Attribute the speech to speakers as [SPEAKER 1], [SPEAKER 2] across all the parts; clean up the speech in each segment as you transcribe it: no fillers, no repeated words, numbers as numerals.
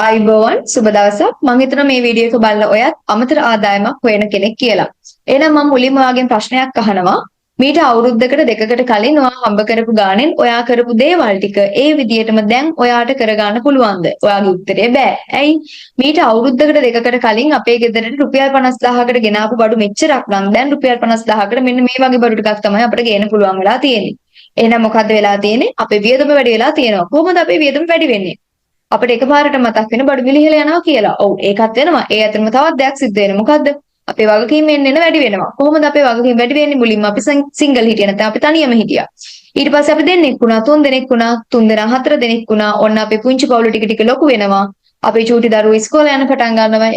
[SPEAKER 1] ආයිබෝවන් සුබ දවසක්. මම හිතනවා මේ වීඩියෝ එක බලලා ඔයත් අමතර ආදායමක් හොයන කෙනෙක් කියලා. එහෙනම් මම මුලින්ම ඔයාගෙන් ප්‍රශ්නයක් අහනවා. මීට අවුරුද්දකට දෙකකට කලින් ඔයා හම්බ කරපු ගානෙන් ඔයා කරපු දේවල් ටික ඒ විදිහටම දැන් ඔයාට කරගන්න පුළුවන්ද? ඔයාගේ උත්තරය බෑ. ඇයි? මීට අවුරුද්දකට දෙකකට කලින් අපේ ගෙදරට රුපියල් 50000කට ගෙනාපු බඩු මෙච්චරක් නම් දැන් රුපියල් 50000කට මෙන්න මේ වගේ බඩු ටිකක් තමයි අපිට ගේන්න පුළුවන් වෙලා තියෙන්නේ. එහෙනම් මොකද්ද වෙලා තියෙන්නේ? අපේ වියදම වැඩි වෙලා තියෙනවා. කොහොමද අපේ වියදම වැඩි වෙන්නේ? අපිට එකපාරට මතක් වෙන බඩු මිල ඉහළ යනවා කියලා. ඔව් ඒකත් වෙනවා. ඒ අතරම තවත් දෙයක් සිද්ධ වෙනවා. මොකද්ද? අපේ වගකීම් එන්න වැඩි වෙනවා. කොහොමද අපේ වගකීම් වැඩි වෙන්නේ? මුලින්ම අපි සිංගල් හිටියේ නැත්නම් අපි තනියම හිටියා. ඊට පස්සේ අපි දෙන්නෙක් වුණා, තුන් දෙනෙක් වුණා, තුන් දෙනා හතර දෙනෙක් වුණා. ඔන්න අපේ පුංචි පවුල ටික ටික ලොකු වෙනවා. අපේ චූටි දරුවෝ ඉස්කෝලේ යන පටන් ගන්නවා.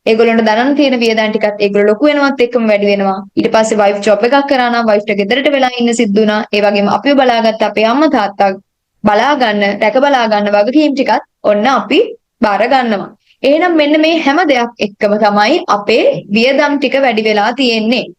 [SPEAKER 1] ඒගොල්ලොන්ට දරන්න තියෙන වියදම් ටිකත් ඒගොල්ලෝ ලොකු වෙනවත් එක්කම වැඩි වෙනවා. ඊට පස්සේ වයිෆ් ජොබ් එකක් කරා නම් වයිෆ්ට ගෙදරට වෙලා ඉන්න සිද්ධ වුණා. ඒ වගේම අපිව බලාගත්ත අපේ අම්මා තාත්තා බලා ගන්න, රැක බලා ගන්න වගකීම් ටිකත් ඔන්න අපි බාර ගන්නවා. එහෙනම් මෙන්න මේ හැම දෙයක් එක්කම තමයි අපේ වියදම් ටික වැඩි වෙලා තියෙන්නේ.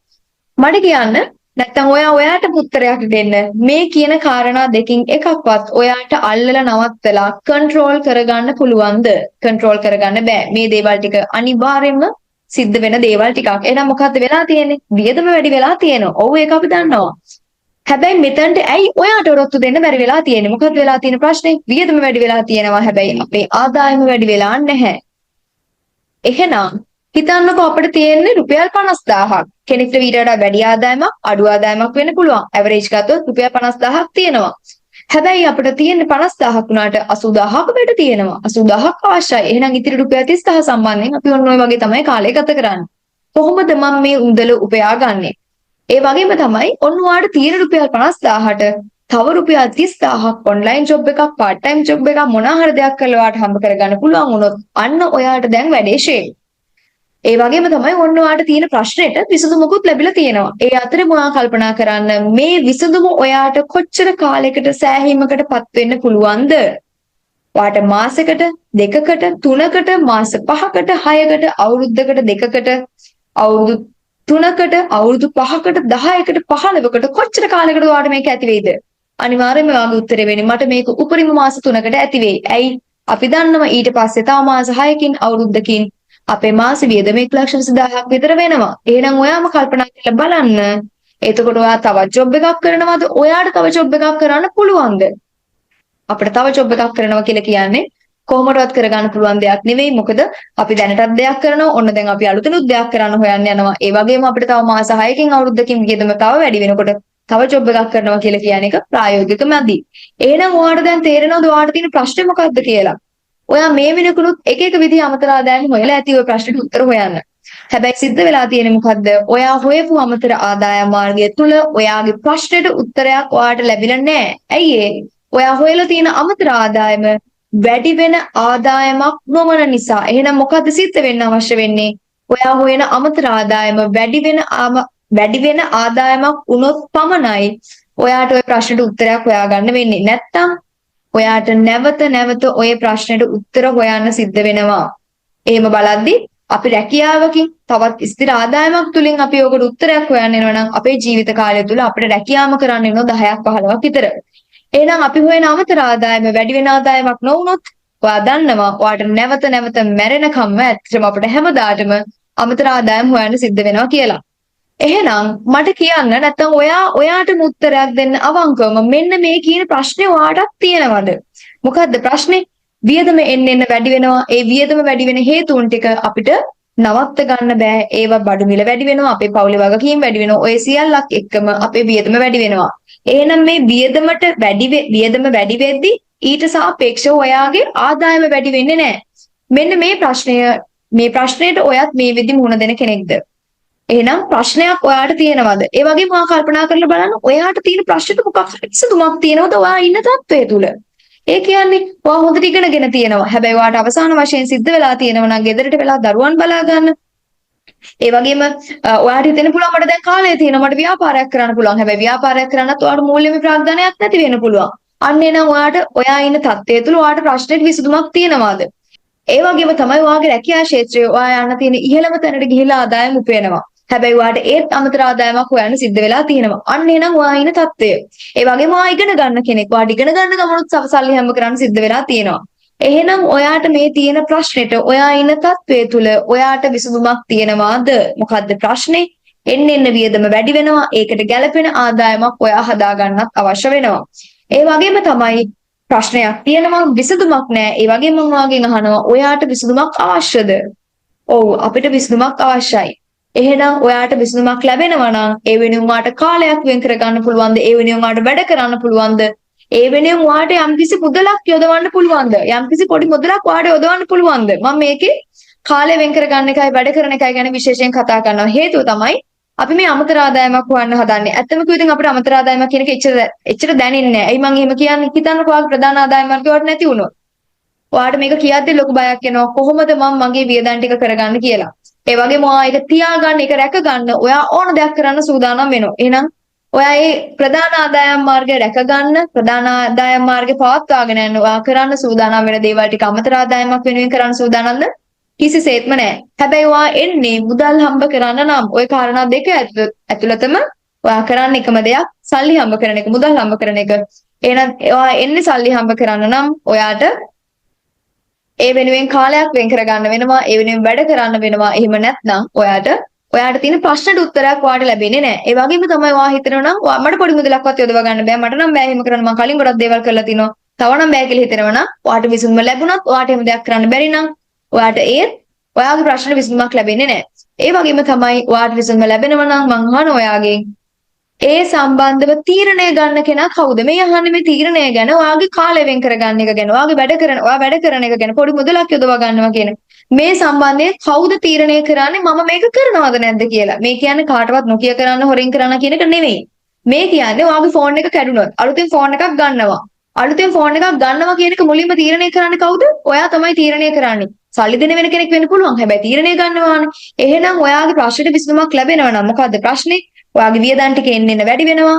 [SPEAKER 1] මට කියන්න නැත්තම් ඔයාට උත්තරයක් දෙන්න. මේ කියන කාරණා දෙකින් එකක්වත් ඔයාට අල්ලලා නවත්තලා කන්ට්‍රෝල් කරගන්න පුළුවන්ද? කන්ට්‍රෝල් කරගන්න බෑ. මේ දේවල් ටික අනිවාර්යයෙන්ම සිද්ධ වෙන දේවල් ටිකක්. එහෙනම් මොකද්ද වෙලා තියෙන්නේ? වියදම වැඩි වෙලා තියෙනවා. ඔව් ඒක අපි දන්නවා. හැබැයි මෙතනට ඇයි ඔයාට ඔරොත්තු දෙන්න බැරි වෙලා තියෙන්නේ? මොකක්ද වෙලා තියෙන ප්‍රශ්නේ? වියදම වැඩි වෙලා තියෙනවා. හැබැයි අපේ ආදායම වැඩි වෙලා නැහැ. එහෙනම් හිතන්නකෝ අපිට තියෙන්නේ රුපියල් 50000ක්. කෙනෙක්ට ඊට වඩා වැඩි ආදායමක්, අඩු ආදායමක් වෙන්න පුළුවන්. ඇවරේජ් ගත්තොත් රුපියල් 50000ක් තියෙනවා. හැබැයි අපිට තියෙන්නේ 50000ක් වුණාට 80000ක වැඩ තියෙනවා. 80000ක් අවශ්‍යයි. එහෙනම් ඉතිරි රුපියල් 30000 සම්බන්ධයෙන් අපි ඔන්න ඔය වගේ තමයි කාලය ගත කරන්නේ. කොහොමද මම මේ උදල උපයාගන්නේ? ඒ වගේම තමයි ඔන්න ඔයාලට තියෙන රුපියල් 50000ට තව රුපියල් 30000ක් ඔන්ලයින් ජොබ් එකක්, part time ජොබ් එකක් මොනවා හරි දෙයක් කරලා ඔයාලට හම්බ කරගන්න පුළුවන් වුණොත් අන්න ඔයාලට දැන් වැඩේ ෂේ. ඒ වගේම තමයි ඔන්න ඔයාලට තියෙන ප්‍රශ්නෙට විසඳුමකුත් ලැබිලා තියෙනවා. ඒ අතරේ මොනවා කල්පනා කරන්න මේ විසඳුම ඔයාලට කොච්චර කාලයකට සෑහීමකටපත් වෙන්න පුළුවන්ද? ඔයාලට මාසෙකට, දෙකකට, තුනකට, මාස 5කට, 6කට, අවුරුද්දකට, දෙකකට, අවුරුදු 3කට, අවුරුදු 5කට, 10කට, 15කට කොච්චර කාලයකට ඔයාලට මේක ඇති වෙයිද? අනිවාර්යයෙන්ම ඔයාගේ උත්තරේ වෙන්නේ මට මේක උපරිම මාස 3කට ඇති වෙයි. ඇයි? අපි දන්නවා ඊට පස්සේ තව මාස 6කින් අවුරුද්දකින් අපේ මාස වියදම 1,20,000ක් විතර වෙනවා. එහෙනම් ඔයාම කල්පනා කරලා බලන්න. එතකොට ඔයා තවත් ජොබ් එකක් කරනවද? ඔයාට තව ජොබ් එකක් කරන්න පුළුවන්ද? අපිට තව ජොබ් එකක් කරනවා කියලා කියන්නේ කොහොමදවත් කරගන්න පුළුවන් දෙයක් නෙවෙයි. මොකද අපි දැනටත් දෙයක් කරනවා. ඔන්න දැන් අපි අලුතෙනුත් දෙයක් කරන්න හොයන්න යනවා. ඒ වගේම අපිට තව මාස 6කින් අවුරුද්දකින් වියදම තව වැඩි වෙනකොට තව ජොබ් එකක් කරනවා කියලා කියන එක ප්‍රායෝගික මදි. එහෙනම් ඔයාලට දැන් තේරෙනවද ඔයාලට තියෙන ප්‍රශ්නේ මොකක්ද කියලා? ඔයා මේ වෙනකුණුත් එක එක විදිහ අමතර ආදායම් හොයලා ඇති ඔය ප්‍රශ්නෙට උත්තර හොයන්න. හැබැයි සිද්ධ වෙලා තියෙන්නේ මොකද්ද? ඔයා හොයපු අමතර ආදායම් මාර්ගය තුල ඔයාගේ ප්‍රශ්නෙට උත්තරයක් ඔයාට ලැබිලා නැහැ. ඇයි ඒ? ඔයා හොයලා තියෙන අමතර ආදායම වැඩි වෙන ආදායමක් නොවන නිසා. එහෙනම් මොකද්ද සිද්ධ වෙන්න අවශ්‍ය වෙන්නේ? ඔයා හොයන අමතර ආදායම වැඩි වෙන ආදායමක් වුණොත් පමණයි ඔයාට ওই ප්‍රශ්නෙට උත්තරයක් හොයාගන්න වෙන්නේ. නැත්තම් ඔයාට නැවත ওই ප්‍රශ්නෙට උත්තර හොයන්න සිද්ධ වෙනවා. එහෙම බලද්දි අපි රැකියාවකින් තවත් ස්ථිර ආදායමක් තුලින් අපි ඔකට උත්තරයක් හොයන්න යනවා නම් අපේ ජීවිත කාලය තුල අපිට රැකියාවම කරන්න වෙනවා 10ක් 15ක් විතර. එහෙනම් අපි හොයන අමතර ආදායම වැඩි වෙන ආදායමක් නොවුනොත් ඔයා දන්නවා ඔයාට නැවත මැරෙනකම්ම ඇත්තටම අපිට හැමදාටම අමතර ආදායම් හොයන්න සිද්ධ වෙනවා කියලා. එහෙනම් මට කියන්න නැත්නම් ඔයාට උත්තරයක් දෙන්න අවංකවම මෙන්න මේ කියන ප්‍රශ්නේ ඔයාටත් තියෙනවද? මොකද්ද ප්‍රශ්නේ? වියදම එන්න වැඩි වෙනවා. ඒ වියදම වැඩි වෙන හේතුන් ටික අපිට නවත්ත ගන්න බෑ. ඒවා බඩු මිල වැඩි වෙනවා, අපේ පවුලේ වගකීම් වැඩි වෙනවා. ඔය සියල්ලක් එක්කම අපේ වියදම වැඩි වෙනවා. එහෙනම් මේ වියදම වැඩි වෙද්දි ඊට සාපේක්ෂව ඔයාගේ ආදායම වැඩි වෙන්නේ නැහැ. මෙන්න මේ ප්‍රශ්නයට ඔයත් මේ විදි මුහුණ දෙන කෙනෙක්ද? එහෙනම් ප්‍රශ්නයක් ඔයාට තියෙනවද? ඒ වගේම ඔයා කල්පනා කරලා බලන්න ඔයාට තියෙන ප්‍රශ්නෙට මොකක් හරි විසඳුමක් තියෙනවද ඔයා ඉන්න තත්ත්වය තුල? ඒ කියන්නේ ඔයා හොඳට ඉගෙනගෙන තියෙනවා. හැබැයි ඔයාට අවසාන වශයෙන් සිද්ධ වෙලා තියෙනවා නම් ගෙදරට වෙලා දරුවන් බලා ගන්න. ඒ වගේම ඔයාට හිතෙන්න පුළුවන් මට දැන් කාලය තියෙනවා මට ව්‍යාපාරයක් කරන්න පුළුවන්. හැබැයි ව්‍යාපාරයක් කරන්නත් ඔයාට මූල්‍යමය ප්‍රාග්ධනයක් නැති වෙන්න පුළුවන්. අන්න එනම් ඔයා ඉන්න තත්ත්වය තුල ඔයාට ප්‍රශ්නෙට විසඳුමක් තියෙනවද? ඒ වගේම තමයි ඔයාගේ රැකියා ක්ෂේත්‍රයේ ඔයා යන්න තියෙන ඉහළම තැනට ගිහිලා ආදායම උපයනවා. හැබැයි ඔයාට ඒත් අමතර ආදායමක් හොයන්න සිද්ධ වෙලා තියෙනවා. අන්න එහෙනම් ඔයා ඉන්න තත්ත්වය. ඒ වගේම ඔයා ඉගෙන ගන්න කෙනෙක්. ඔයාට ඉගෙන ගන්න ගමනොත් සල්ලි හැම කරන්න සිද්ධ වෙලා තියෙනවා. එහෙනම් ඔයාට මේ තියෙන ප්‍රශ්නෙට ඔයා ඉන්න තත්වයේ තුල ඔයාට විසඳුමක් තියෙනවාද? මොකද්ද ප්‍රශ්නේ? එන්න වියදම වැඩි වෙනවා. ඒකට ගැළපෙන ආදායමක් ඔයා හදාගන්නත් අවශ්‍ය වෙනවා. ඒ වගේම තමයි ප්‍රශ්නයක් තියෙනවා විසඳුමක් නැහැ. ඒ වගේම මම වාගෙන් අහනවා ඔයාට විසඳුමක් අවශ්‍යද? ඔව් අපිට විසඳුමක් අවශ්‍යයි. එහෙනම් ඔයාට විසඳුමක් ලැබෙනවා නම් ඒ වෙනුවෙන් ඔයාට කාලයක් වෙන් කර ගන්න පුළුවන්ද? ඒ වෙනුවෙන් ඔයාට වැඩ කරන්න පුළුවන්ද? ඒ වෙනුවෙන් ඔයාට යම්කිසි මුදලක් යොදවන්න පුළුවන්ද? යම්කිසි පොඩි මුදලක් ඔයාට යොදවන්න පුළුවන්ද? මම මේකේ කාලය වෙන් කර ගන්න එකයි වැඩ කරන එකයි ගැන විශේෂයෙන් කතා කරනවා. හේතුව තමයි අපි මේ අමතර ආදායමක් හොයන්න හදන්නේ. ඇත්තම කිව්වොත් අපිට අමතර ආදායමක් කියන එක එච්චර දැනෙන්නේ නැහැ. ඇයි මම එහෙම කියන්නේ? හිතන්නකෝ ඔයාගේ ප්‍රධාන ආදායම මාර්ගයක් නැති වුණොත්. ඔයාට මේක කියද්දි ලොකු බයක් එනවා. කොහොමද මම මගේ වියදම් ටික කරගන්න කියලා. ඒ වගේම ඔයා ඒක තියාගන්න, ඒක රැක ගන්න ඔයා ඕන දෙයක් කරන්න සූදානම් වෙනවා. එහෙනම් ඔයා මේ ප්‍රධාන ආදායම් මාර්ගය රැක ගන්න, ප්‍රධාන ආදායම් මාර්ගේ පවත්වාගෙන යන්න ඔයා කරන්න සූදානම් වෙන දේවල් ටික අමතර ආදායමක් වෙනුවෙන් කරන්න සූදානම්ද? කිසිසේත්ම නැහැ. හැබැයි ඔයා එන්නේ මුදල් හම්බ කරන්න නම් ওই කාරණා දෙක ඇතුළතම ඔයා කරන්න එකම දෙයක් සල්ලි හම්බ කරන එක, මුදල් හම්බ කරන එක. එහෙනම් ඔයා එන්නේ සල්ලි හම්බ කරන්න නම් ඔයාට ඒ වෙනුවෙන් කාලයක් වෙන් කරගන්න වෙනවා. ඒ වෙනුවෙන් වැඩ කරන්න වෙනවා. එහෙම නැත්නම් ඔයාට තියෙන ප්‍රශ්නට උත්තරයක් ඔයාට ලැබෙන්නේ නැහැ. ඒ වගේම තමයි ඔයා හිතනවා නම් මට පොඩි මුදලක්වත් යොදව ගන්න බෑ. මට නම් බෑ එහෙම කරන්න. මම කලින් ගොඩක් දේවල් කරලා තිනවා. තව නම් බෑ කියලා හිතනවා නම් ඔයාට විසඳුම ලැබුණත් ඔයාට එහෙම දෙයක් කරන්න බැරි නම් ඔයාට ඔයාගේ ප්‍රශ්න විසඳුමක් ලැබෙන්නේ නැහැ. ඒ වගේම තමයි ඔයාට විසඳුම ලැබෙනවා නම් මං අහන ඔයාගෙන් ඒ සම්බන්ධව තීරණය ගන්න කෙනා කවුද? මේ අහන්නේ මේ තීරණය ගැන ඔයාගේ කාලය වෙන් කරගන්න එක ගැන. ඔයා වැඩ කරන එක ගැන පොඩි මුදලක් යොදවා ගන්නවා කියන මේ සම්බන්ධයෙන් කවුද තීරණය කරන්නේ මම මේක කරනවද නැද්ද කියලා. මේ කියන්නේ කාටවත් නොකිය කරන්න හොරෙන් කරන්න කියන එක නෙවෙයි. මේ කියන්නේ ඔයාගේ ෆෝන් එක කැඩුනොත් අලුතෙන් ෆෝන් එකක් ගන්නවා. අලුතෙන් ෆෝන් එකක් ගන්නවා කියන එක මුලින්ම තීරණය කරන්නේ කවුද? ඔයා තමයි තීරණය කරන්නේ. සල්ලි දෙන වෙන කෙනෙක් වෙන්න පුළුවන්. හැබැයි තීරණය ගන්නවානේ. එහෙනම් ඔයාගේ ප්‍රශ්නෙට විසඳුමක් ලැබෙනවා නම් මොකද්ද ප්‍රශ්නේ? ඔයාගේ වියදම් ටික එන්න වැඩි වෙනවා.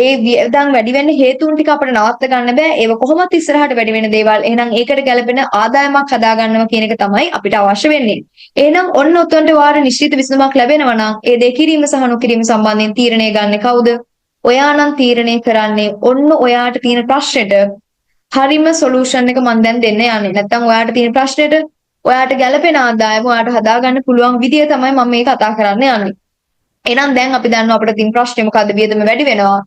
[SPEAKER 1] ඒ වියදම් වැඩි වෙන්න හේතුන් ටික අපිට නවත්ත ගන්න බෑ. ඒව කොහොමත් ඉස්සරහට වැඩි වෙන දේවල්. එහෙනම් ඒකට ගැළපෙන ආදායමක් හදා ගන්නවා කියන එක තමයි අපිට අවශ්‍ය වෙන්නේ. එහෙනම් ඔන්න උතන්ට වාර නිශ්චිත විසඳුමක් ලැබෙනවා නම් ඒ දෙක කිරීම සහ නොකිරීම සම්බන්ධයෙන් තීරණය ගන්න කවුද? ඔයා නම් තීරණය කරන්නේ ඔන්න ඔයාට තියෙන ප්‍රශ්නෙට හරිම සොලියුෂන් එක මම දැන් දෙන්න යන්නේ. නැත්තම් ඔයාට තියෙන ප්‍රශ්නෙට ඔයාට ගැළපෙන ආදායම ඔයාට හදාගන්න පුළුවන් විදිය තමයි මම මේ කතා කරන්න යන්නේ. එහෙනම් දැන් අපි දන්නවා අපිට තියෙන ප්‍රශ්නේ මොකද්ද? වියදම වැඩි වෙනවා.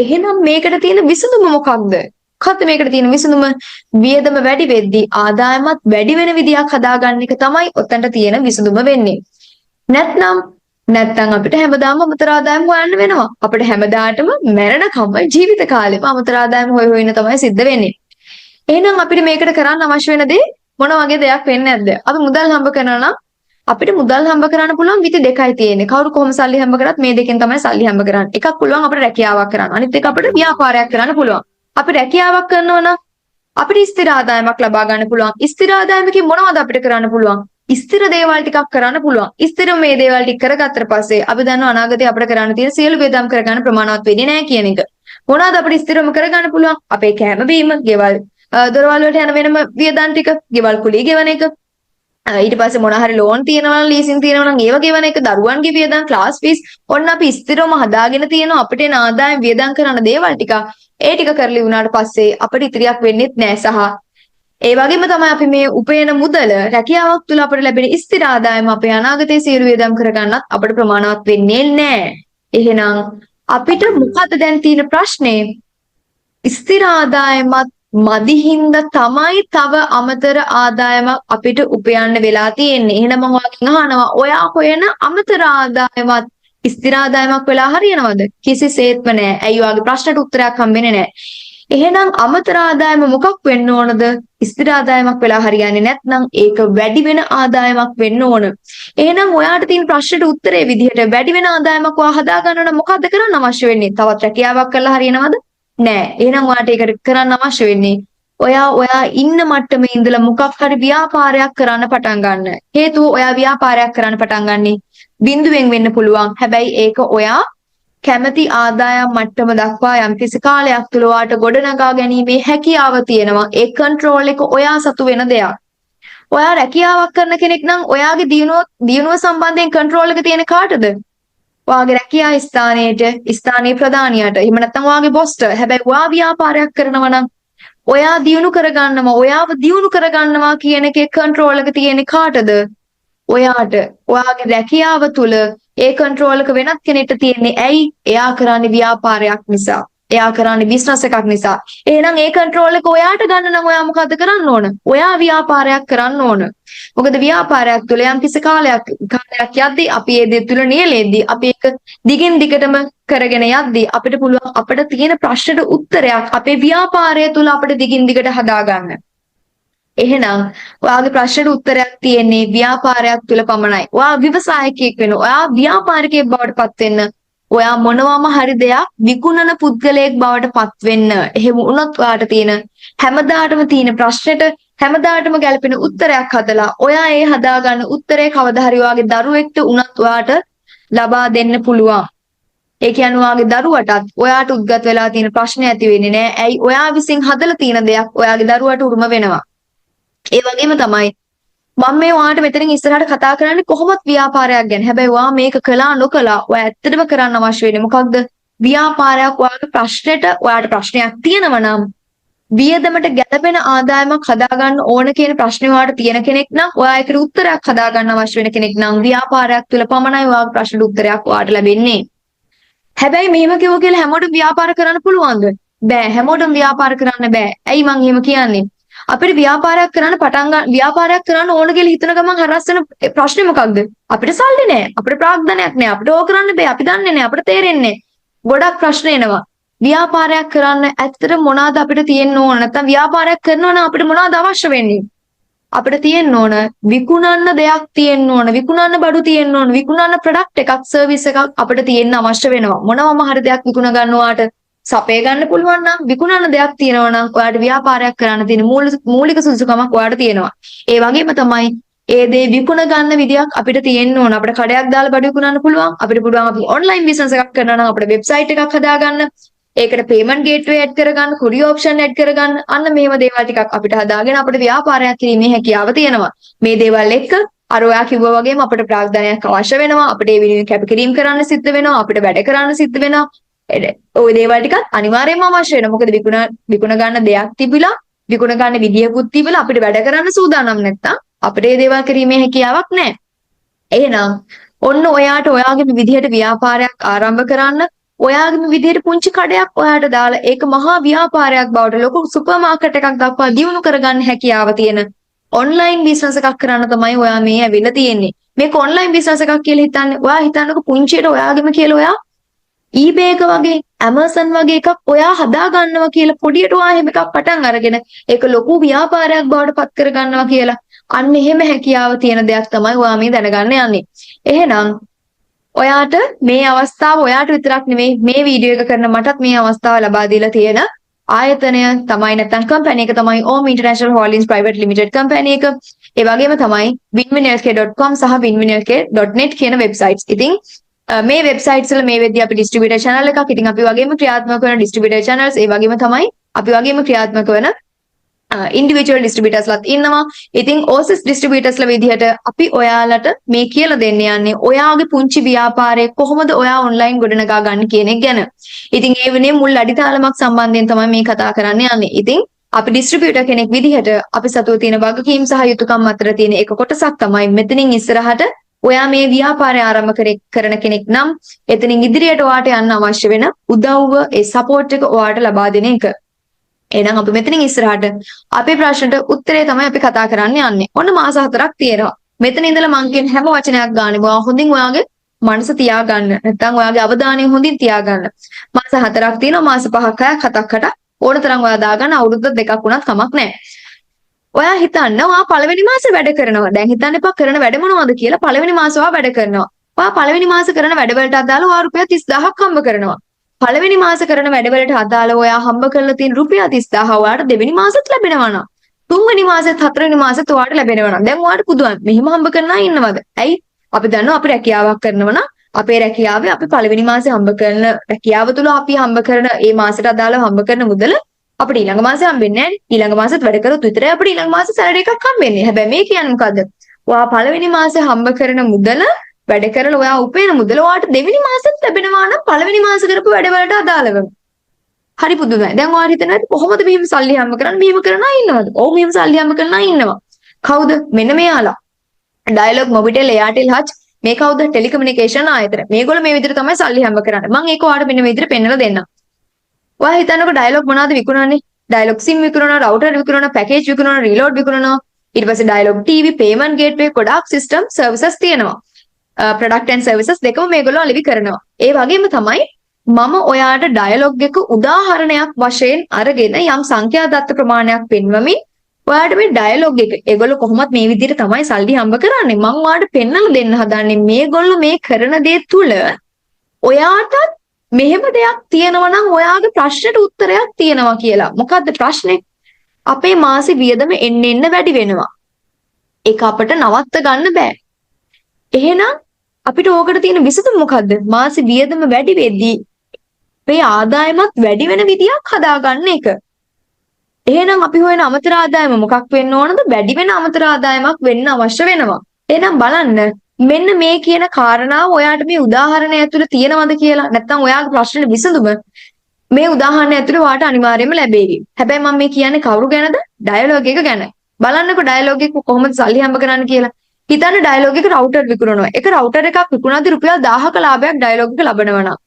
[SPEAKER 1] එහෙනම් මේකට තියෙන විසඳුම මොකක්ද? මොකද්ද මේකට තියෙන විසඳුම? වියදම වැඩි වෙද්දී ආදායමත් වැඩි වෙන විදියක් හදාගන්න එක තමයි ඔතනට තියෙන විසඳුම වෙන්නේ. නැත්නම් අපිට හැමදාම අමතර ආදායම හොයන්න වෙනවා. අපිට හැමදාටම මැරෙනකම්ම ජීවිත කාලෙම අමතර ආදායම හොයන තමයි සිද්ධ වෙන්නේ. එහෙනම් අපිට මේකට කරන්න අවශ්‍ය වෙන දේ මොන වගේ දෙයක් වෙන්නේ නැද්ද? අපි මුදල් හම්බ කරනවා නම් අපිට මුදල් හම්බ කරන්න පුළුවන් විදි දෙකයි තියෙන්නේ. කවුරු කොහොම සල්ලි හම්බ කරත් මේ දෙකෙන් තමයි සල්ලි හම්බ කරන්නේ. එකක් පුළුවන් අපිට රැකියාවක් කරන්න. අනිත් එක අපිට ව්‍යාපාරයක් කරන්න පුළුවන්. අපි රැකියාවක් කරනවා නම් අපිට ස්ථිර ආදායමක් ලබා ගන්න පුළුවන්. ස්ථිර ආදායමකින් මොනවද අපිට කරන්න පුළුවන්? ස්ථිර දේවල් ටිකක් කරන්න පුළුවන්. ස්ථිර මේ දේවල් ටික කරගත්තට පස්සේ අපි දන්නවා අනාගතේ අපිට කරන්න තියෙන සියලු වේදම් කරගන්න ප්‍රමාණවත් වෙන්නේ නැහැ කියන එක. මොනවද අපිට ස්ථිරම කරගන්න පුළුවන්? අපේ කැම බීම, ගෙවල්, දොරවල් වලට යන වෙනම වියදම් ටික, ගෙවල් කුලී ගෙවන එක. ඊට පස්සේ මොන හරි ලෝන් තියෙනවා නම් ලීසින් තියෙනවා නම් ඒව ගෙවන එක, දරුවන්ගේ වියදම්, ක්ලාස් ෆීස් ඔන්න අපි ස්ථිරවම හදාගෙන තියෙනවා. අපිට එන ආදායම් වියදම් කරන දේවල් ටික ඒ ටික කරලි වුණාට පස්සේ අපිට ඉතිරියක් වෙන්නේත් නැහැ. සහ ඒ වගේම තමයි අපි මේ උපයන මුදල රැකියාවක් තුල අපිට ලැබෙන ස්ථිර ආදායම අපේ අනාගතයේ සියලු වියදම් කරගන්නත් අපිට ප්‍රමාණවත් වෙන්නේ නැහැ. එහෙනම් අපිට මොකද දැන් තියෙන ප්‍රශ්නේ? ස්ථිර ආදායමත් මදි හින්දා තමයි තව අමතර ආදායමක් අපිට උපයන්න වෙලා තියෙන්නේ. එහෙනම් මම ඔයාගෙන් අහනවා ඔයා හොයන අමතර ආදායමත් ස්ථිර ආදායමක් වෙලා හරියනවද? කිසිසේත්ම නෑ. ඇයි ඔයාගේ ප්‍රශ්නට උත්තරයක් හම්බෙන්නේ නෑ. එහෙනම් අමතර ආදායම මොකක් වෙන්න ඕනද? ස්ථිර ආදායමක් වෙලා හරියන්නේ නැත්නම් ඒක වැඩි වෙන ආදායමක් වෙන්න ඕන. එහෙනම් ඔයාට තියෙන ප්‍රශ්නෙට උත්තරේ විදිහට වැඩි වෙන ආදායමක් ඔයා හදා ගන්න නම් මොකද්ද කරන්න අවශ්‍ය වෙන්නේ? තවත් රැකියාවක් කරලා හරියනවද? නෑ. එහෙනම් ඔයාට ඒකට කරන්න අවශ්‍ය වෙන්නේ ඔයා ඉන්න මට්ටමේ ඉඳලා මොකක් හරි ව්‍යාපාරයක් කරන්න පටන් ගන්න. හේතුව ඔයා ව්‍යාපාරයක් කරන්න පටන් ගන්නේ බිඳුවෙන් වෙන්න පුළුවන්. හැබැයි ඒක ඔයා කැමැති ආදායම් මට්ටම දක්වා යම්කිසි කාලයක් තුල ඔයාට ගොඩනගා ගැනීමේ හැකියාව තියෙනවා. ඒ කන්ට්‍රෝල් එක ඔයා සතු වෙන දෙයක්. ඔයා රැකියාවක් කරන කෙනෙක් නම් ඔයාගේ දියුණුව සම්බන්ධයෙන් කන්ට්‍රෝල් එක තියෙන කාටද? ඔයාගේ රැකියා ස්ථානයේ ප්‍රධානියට. එහෙම නැත්නම් ඔයාගේ බොස්ට. හැබැයි ඔයා ව්‍යාපාරයක් කරනවා නම් ඔයා දියුණු කරගන්නවා, ඔයාව දියුණු කරගන්නවා කියන එකේ කන්ට්‍රෝල් එක තියෙන්නේ කාටද? ඔයාට. ඔයාගේ රැකියාව තුළ ඒ කන්ට්‍රෝල් එක වෙනත් කෙනෙක්ට තියෙන්නේ. ඇයි? එයා කරන්නේ ව්‍යාපාරයක් නිසා. එයා කරන්නේ බිස්නස් එකක් නිසා. එහෙනම් ඒ කන්ට්‍රෝල් එක ඔයාට ගන්න නම් ඔයා මොකද කරන්න ඕන? ඔයා ව්‍යාපාරයක් කරන්න ඕන. මොකද ව්‍යාපාරයක් තුළ යම් කිසි කාලයක් යද්දී අපි ඒ දේ තුළ නියැලෙද්දී අපි ඒක දිගින් දිගටම කරගෙන යද්දී අපිට පුළුවන් අපිට තියෙන ප්‍රශ්නට උත්තරයක් අපේ ව්‍යාපාරය තුළ අපිට දිගින් දිගට හදාගන්න. එහෙනම් ඔයාගේ ප්‍රශ්නෙට උත්තරයක් තියෙන්නේ ව්‍යාපාරයක් තුල පමණයි. ඔයා ව්‍යවසායකයෙක් වෙන්න, ඔයා ව්‍යාපාරිකයෙක් බවට පත් වෙන්න, ඔයා මොනවාම හරි දෙයක් විකුණන පුද්ගලයෙක් බවට පත් වෙන්න. එහෙම වුණොත් ඔයාට තියෙන හැමදාටම තියෙන ප්‍රශ්නෙට හැමදාටම ගැලපෙන උත්තරයක් හදලා ඔයා ඒ හදාගන්න උත්තරේ කවදා හරි ඔයාගේ දරුවෙක්ට උනත් ඔයාට ලබා දෙන්න පුළුවන්. ඒ කියන්නේ ඔයාගේ දරුවටත් ඔයාට උද්ගත වෙලා තියෙන ප්‍රශ්නේ ඇති වෙන්නේ නැහැ. ඇයි? ඔයා විසින් හදලා තියෙන දෙයක් ඔයාගේ දරුවට උරුම වෙනවා. ඒ වගේම තමයි මම මේ ඔයාලට මෙතනින් ඉස්සරහට කතා කරන්නේ කොහොමත් ව්‍යාපාරයක් ගැන. හැබැයි ඔයා මේක කළා නොකළා ඔයා ඇත්තටම කරන්න අවශ්‍ය වෙන්නේ මොකක්ද? ව්‍යාපාරයක්. ඔයාගේ ප්‍රශ්නෙට ඔයාට ප්‍රශ්නයක් තියෙනවා නම් වියදමට ගැළපෙන ආදායමක් හදාගන්න ඕන කියන ප්‍රශ්නේ ඔයාට තියෙන කෙනෙක් නම් ඔයා ඒකට උත්තරයක් හදාගන්න අවශ්‍ය වෙන කෙනෙක් නම් ව්‍යාපාරයක් තුළ පමණයි ඔයාගේ ප්‍රශ්නෙට උත්තරයක් ඔයාට ලැබෙන්නේ. හැබැයි මෙහෙම කිව්ව කියලා හැමෝටම ව්‍යාපාර කරන්න පුළුවන්ද? බෑ. හැමෝටම ව්‍යාපාර කරන්න බෑ. ඇයි මං එහෙම කියන්නේ? අපිට ව්‍යාපාරයක් කරන්න ව්‍යාපාරයක් කරන්න ඕන කියලා හිතන ගමන් හරස් වෙන ප්‍රශ්නේ මොකක්ද? අපිට සල්ලි නැහැ. අපිට ප්‍රාග්ධනයක් නැහැ. අපිට ඕක කරන්න බෑ. අපි දන්නේ නැහැ. අපිට තේරෙන්නේ නැහැ. ගොඩක් ප්‍රශ්න එනවා. ව්‍යාපාරයක් කරන්න ඇත්තට මොනවාද අපිට තියෙන්න ඕන? නැත්නම් ව්යාපාරයක් කරනවා නම් අපිට මොනවද අවශ්‍ය වෙන්නේ? අපිට තියෙන්න ඕන විකුණන්න දෙයක් තියෙන්න ඕන. විකුණන්න බඩු තියෙන්න ඕන. විකුණන්න ප්‍රොඩක්ට් එකක්, සර්විස් එකක් අපිට තියෙන්න අවශ්‍ය වෙනවා. මොනවම හරි දෙයක් විකුණ ගන්නවාට සපේ ගන්න පුළුවන් නම් විකුණන දෙයක් තියෙනවා නම් ඔයාට ව්‍යාපාරයක් කරන්න තියෙන මූලික සුදුසුකමක් ඔයාට තියෙනවා. ඒ වගේම තමයි ඒ දේ විකුණ ගන්න විදියක් අපිට තියෙන්න ඕන. අපිට කඩයක් දාලා බඩු විකුණන්න පුළුවන්. අපිට පුළුවන් අපි ඔන්ලයින් බිස්නස් එකක් කරනවා නම් අපිට වෙබ්සයිට් එකක් හදාගන්න. ඒකට පේමන්ට් ගේට්වේ ඇඩ් කරගන්න, කුරියර් ඔප්ෂන් ඇඩ් කරගන්න. අන්න මේව දේවල් ටිකක් අපිට හදාගෙන අපිට ව්යාපාරයක් කිරීමේ හැකියාව තියෙනවා. මේ දේවල් එක්ක අර ඔයා කිව්වා වගේම අපිට ප්‍රාග්ධනයක් අවශ්‍ය වෙනවා. අපිට ඒ විදිහට කැපකිරීම කරන්න සිද්ධ වෙනවා. අපිට වැඩ කරන්න සිද්ධ වෙනවා. ওই දේවල් ටිකත් අනිවාර්යයෙන්ම අවශ්‍ය වෙනවා. මොකද විකුණ ගන්න දෙයක් තිබිලා විකුණ ගන්න විදියකුත් තිබිලා අපිට වැඩ කරන්න සූදානම් නැත්තම් අපිට මේ දේවල් කිරීමේ හැකියාවක් නැහැ. එහෙනම් ඔන්න ඔයාට ඔයාගේ විදිහට ව්‍යාපාරයක් ආරම්භ කරන්න, ඔයාගේ විදිහට පුංචි කඩයක් ඔයාට දාලා ඒක මහා ව්‍යාපාරයක් බවට ලොකු සුපර් මාකට් එකක් දක්වා දියුණු කරගන්න හැකියාව තියෙන ඔන්ලයින් බිස්නස් එකක් කරන්න තමයි ඔයා මේ ඇවිල්ලා තියෙන්නේ. මේක ඔන්ලයින් බිස්නස් එකක් කියලා හිතන්නේ ඔයා හිතන්නකො පුංචියට ඔයාගෙම කියලා ඔයා eBay එක වගේ Amazon වගේ එකක් ඔයා හදා ගන්නවා කියලා පොඩියට ඔයා එහෙම එකක් පටන් අරගෙන ඒක ලොකු ව්‍යාපාරයක් බවට පත් කර ගන්නවා කියලා අන්න එහෙම හැකියාව තියෙන දෙයක් තමයි ඔයා මේ දැනගන්න යන්නේ. එහෙනම් ඔයාට මේ අවස්ථාව ඔයාට විතරක් නෙමෙයි මේ වීඩියෝ එක කරන මටත් මේ අවස්ථාව ලබා දීලා තියෙන ආයතනය තමයි නැත්නම් කම්පැනි එක තමයි OM International Holdings Private Limited company එක. ඒ වගේම තමයි winwinlk.com සහ winwinlk.net කියන වෙබ්සයිට්ස්. ඉතින් මේ වෙබ්සයිට්ස් වල මේ වෙද්දී අපි ඩිස්ට්‍රිබියුටර් channel එකක් ඉතින් අපි වගේම ක්‍රියාත්මක වෙන ඩිස්ට්‍රිබියුටර් channels ඒ වගේම තමයි අපි වගේම ක්‍රියාත්මක වෙන ඉන්ඩිවිජුවල් ඩිස්ට්‍රිබියුටර්ස් ලත් ඉන්නවා. ඉතින් ඕසිස් ඩිස්ට්‍රිබියුටර්ස් ලා විදිහට අපි ඔයාලට මේ කියලා දෙන්න යන්නේ ඔයාගේ පුංචි ව්‍යාපාරය කොහොමද ඔයා ඔන්ලයින් ගොඩනගා ගන්න කියන එක ගැන. ඉතින් ඒ වෙනේ මුල් අඩිතාලමක් සම්බන්ධයෙන් තමයි මේ කතා කරන්න යන්නේ. ඉතින් අපි ඩිස්ට්‍රිබියුටර් කෙනෙක් විදිහට අපි සතුව තියෙන වගකීම් සහ යුතුකම් අතර තියෙන එක කොටසක් තමයි මෙතනින් ඉස්සරහට ඔයා මේ ව්‍යාපාරය ආරම්භ කරන කෙනෙක් නම් එතනින් ඉදිරියට ඔයාට යන්න අවශ්‍ය වෙන උදව්ව ඒ සපෝට් එක ඔයාට ලබා දෙන එක. එහෙනම් අපි මෙතනින් ඉස්සරහට අපේ ප්‍රශ්නට උත්තරේ තමයි අපි කතා කරන්න යන්නේ. ඔන්න මාස 4ක් තියෙනවා. මෙතන ඉඳලා මං කියන හැම වචනයක් ගන්න ඔයා හොඳින් ඔයාගේ මනස තියාගන්න. නැත්නම් ඔයාගේ අවධානය හොඳින් තියාගන්න. මාස 4ක් තියෙනවා. මාස 5ක් 6ක් 7ක් 8ක් ඕන තරම් ඔයා දාගන්න අවුරුද්ද 2ක් වුණත් කමක් නැහැ. ඔයා හිතන්න ඔයා පළවෙනි මාසේ වැඩ කරනවා. දැන් හිතන්න එපා කරන වැඩ මොනවද කියලා. පළවෙනි මාසේ ඔයා වැඩ කරනවා. ඔයා පළවෙනි මාසේ කරන වැඩවලට අදාළව ඔයා රුපියල් 30000ක් හම්බ කරනවා. පළවෙනි මාසේ කරන වැඩවලට අදාළව ඔයා හම්බ කරලා තියෙන රුපියල් 30000 ඔයාට දෙවෙනි මාසෙත් ලැබෙනවා නම් තුන්වෙනි මාසෙත් හතරවෙනි මාසෙත් ඔයාට ලැබෙනවා නම් දැන් ඔයාට පුදුමයි. මෙහෙම හම්බ කරන අය ඉන්නවද? ඇයි? අපි දන්නවා අපි රැකියාවක් කරනවා නම් අපේ රැකියාවේ අපි පළවෙනි මාසේ හම්බ කරන රැකියාව තුළ අපි හම්බ කරන ඒ මාසෙට අදාළව හම්බ කරන මුදල අපිට ඊළඟ මාසේ හම්බෙන්නේ නැහැ. ඊළඟ මාසෙත් වැඩ කරොත් විතරයි අපිට ඊළඟ මාසේ සැලරි එකක් හම්බෙන්නේ. හැබැයි මේ කියන්නේ මොකද්ද? ඔයා පළවෙනි මාසේ හම්බ කරන මුදල වැඩ කරලා ඔයා උපයන මුදල ඔයාට දෙවෙනි මාසෙත් ලැබෙනවා නම් පළවෙනි මාසේ කරපු වැඩවලට අදාළව. හරි පුදුමයි. දැන් ඔයාලා හිතනවා කොහොමද මෙහෙම සල්ලි හම්බ කරන්නේ? මෙහෙම කරන අය ඉන්නවද? ඔව් මෙහෙම සල්ලි හම්බ කරන අය ඉන්නවා. කවුද? මෙන්න මෙයාලා. ඩයලොග් මොබිටෙල් එයාටෙල් හච් මේ කවුද? ටෙලිකමියුනිකේෂන් ආයතන. මේගොල්ලෝ මේ විදිහට තමයි සල්ලි හම්බ කරන්නේ. මම ඒක ඔයාලට මෙන්න මේ විදිහට පෙන්නලා දෙන්නම්. ඔයා හිතන්නකෝ ඩයලොග් මොනවද විකුණන්නේ? ඩයලොග් සිම් විකුණනවා, රවුටර් විකුණනවා, පැකේජ් විකුණනවා, රීලෝඩ් විකුණනවා. ඊට පස්සේ ඩයලොග් ටීවී, පේමන්ට් ගේට්වේ, ගොඩාක් සිස්ටම් සර්විසස් තියෙනවා. ප්‍රොඩක්ට් ඇන්ඩ් සර්විසස් දෙකම මේගොල්ලෝ අලෙවි කරනවා. ඒ වගේම තමයි මම ඔයාට ඩයලොග් එක උදාහරණයක් වශයෙන් අරගෙන යම් සංඛ්‍යා දත්ත ප්‍රමාණයක් පෙන්වමින් ඔයාට මේ ඩයලොග් එක ඒගොල්ලෝ කොහොමත් මේ විදිහට තමයි සල්ලි හම්බ කරන්නේ. මම ඔයාට පෙන්වලා දෙන්න හදන්නේ මේගොල්ලෝ මේ කරන දේ තුල ඔයාටත් මෙහෙම දෙයක් තියෙනවා නම් ඔයාගේ ප්‍රශ්නෙට උත්තරයක් තියෙනවා කියලා. මොකද්ද ප්‍රශ්නේ? අපේ මාසේ වියදම එන්න වැඩි වෙනවා. ඒක අපිට නවත්ත ගන්න බෑ. එහෙනම් අපිට ඕකට තියෙන විසඳුම මොකද්ද? මාසේ වියදම වැඩි වෙද්දී අපේ ආදායමත් වැඩි වෙන විදියක් හදාගන්න එක. එහෙනම් අපි හොයන අමතර ආදායම මොකක් වෙන්න ඕනද? වැඩි වෙන අමතර ආදායමක් වෙන්න අවශ්‍ය වෙනවා. එහෙනම් බලන්න මෙන්න මේ කියන කාරණාව ඔයාට මේ උදාහරණය ඇතුළේ තියෙනවද කියලා නැත්නම් ඔයාගේ ප්‍රශ්නේ විසඳුම මේ උදාහරණය ඇතුළේ ඔයාට අනිවාර්යයෙන්ම ලැබෙවි. හැබැයි මම මේ කියන්නේ කවුරු ගැනද? ඩයලොග් එක ගැන. බලන්නකෝ ඩයලොග් එක කොහොමද සල්ලි හම්බ කරන්නේ කියලා. හිතන්න ඩයලොග් එක රවුටර් විකුණනවා. එක රවුටර් එකක් විකුණද්දී රුපියල් 1000ක ලාභයක් ඩයලොග් එක ලබනවා නම්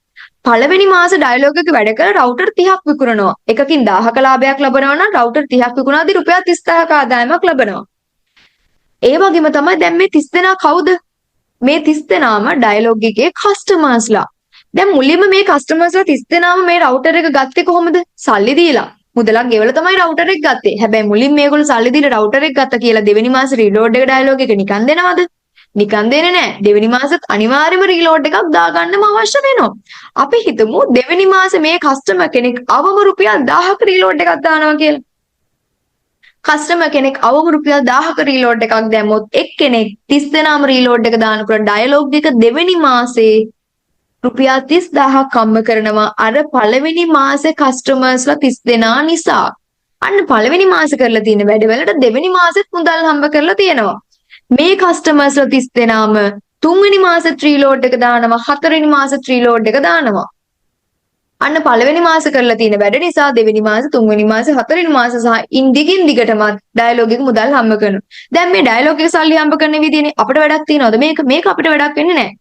[SPEAKER 1] පළවෙනි මාසේ ඩයලොග් එක වැඩ කරලා රවුටර් 30ක් විකුණනවා. එකකින් 1000ක ලාභයක් ලබනවා නම් රවුටර් 30ක් විකුණද්දී රුපියල් 30000ක ආදායමක් ලබනවා. ඒ වගේම තමයි දැන් මේ 30 දෙනා කවුද? මේ 30 දෙනාම ඩයලොග් එකේ කස්ටමර්ස්ලා. දැන් මුලින්ම මේ කස්ටමර්ස්ලා 30 දෙනාම මේ රවුටර් එක ගත්තේ කොහොමද? සල්ලි දීලා. මුදලක් ගෙවලා තමයි රවුටර් එක ගත්තේ. හැබැයි මුලින් මේගොල්ලෝ සල්ලි දීලා රවුටර් එක ගත්තා කියලා දෙවෙනි මාසේ රීලෝඩ් එක ඩයලොග් එක නිකන් දෙනවද? නිකන් දෙන්නේ නැහැ. දෙවෙනි මාසෙත් අනිවාර්යයෙන්ම රීලෝඩ් එකක් දාගන්නම අවශ්‍ය වෙනවා. අපි හිතමු දෙවෙනි මාසේ මේ කස්ටමර් කෙනෙක් අවම රුපියල් 1000ක රීලෝඩ් එකක් දානවා කියලා. කස්ටමර් කෙනෙක් අවම රුපියල් 1000ක රීලෝඩ් එකක් දැම්මොත් එක්කෙනෙක් 30 දෙනාම රීලෝඩ් එක දානකොට ඩයලොග් එක දෙවෙනි මාසේ රුපියල් 30000ක් හම්බ කරනවා අර පළවෙනි මාසේ කස්ටමර්ස්ලා 30 දෙනා නිසා. අන්න පළවෙනි මාසේ කරලා තියෙන වැඩවලට දෙවෙනි මාසෙත් මුදල් හම්බ කරලා තියෙනවා. මේ කස්ටමර්ස්ලා 30 දෙනාම තුන්වෙනි මාසෙත් රීලෝඩ් එක දානවා, හතරවෙනි මාසෙත් රීලෝඩ් එක දානවා. අන්න පළවෙනි මාසේ කරලා තියෙන වැඩ නිසා දෙවෙනි මාසේ, තුන්වෙනි මාසේ, හතරවෙනි මාසේ සහ ඉන්දිකින් දිගටම ඩයලොග් එක මුදල් හම්බ කරනවා. දැන් මේ ඩයලොග් එක සල්ලි හම්බ කරන විදිහනේ අපිට වැඩක් තියනවද? මේක අපිට වැඩක් වෙන්නේ නැහැ.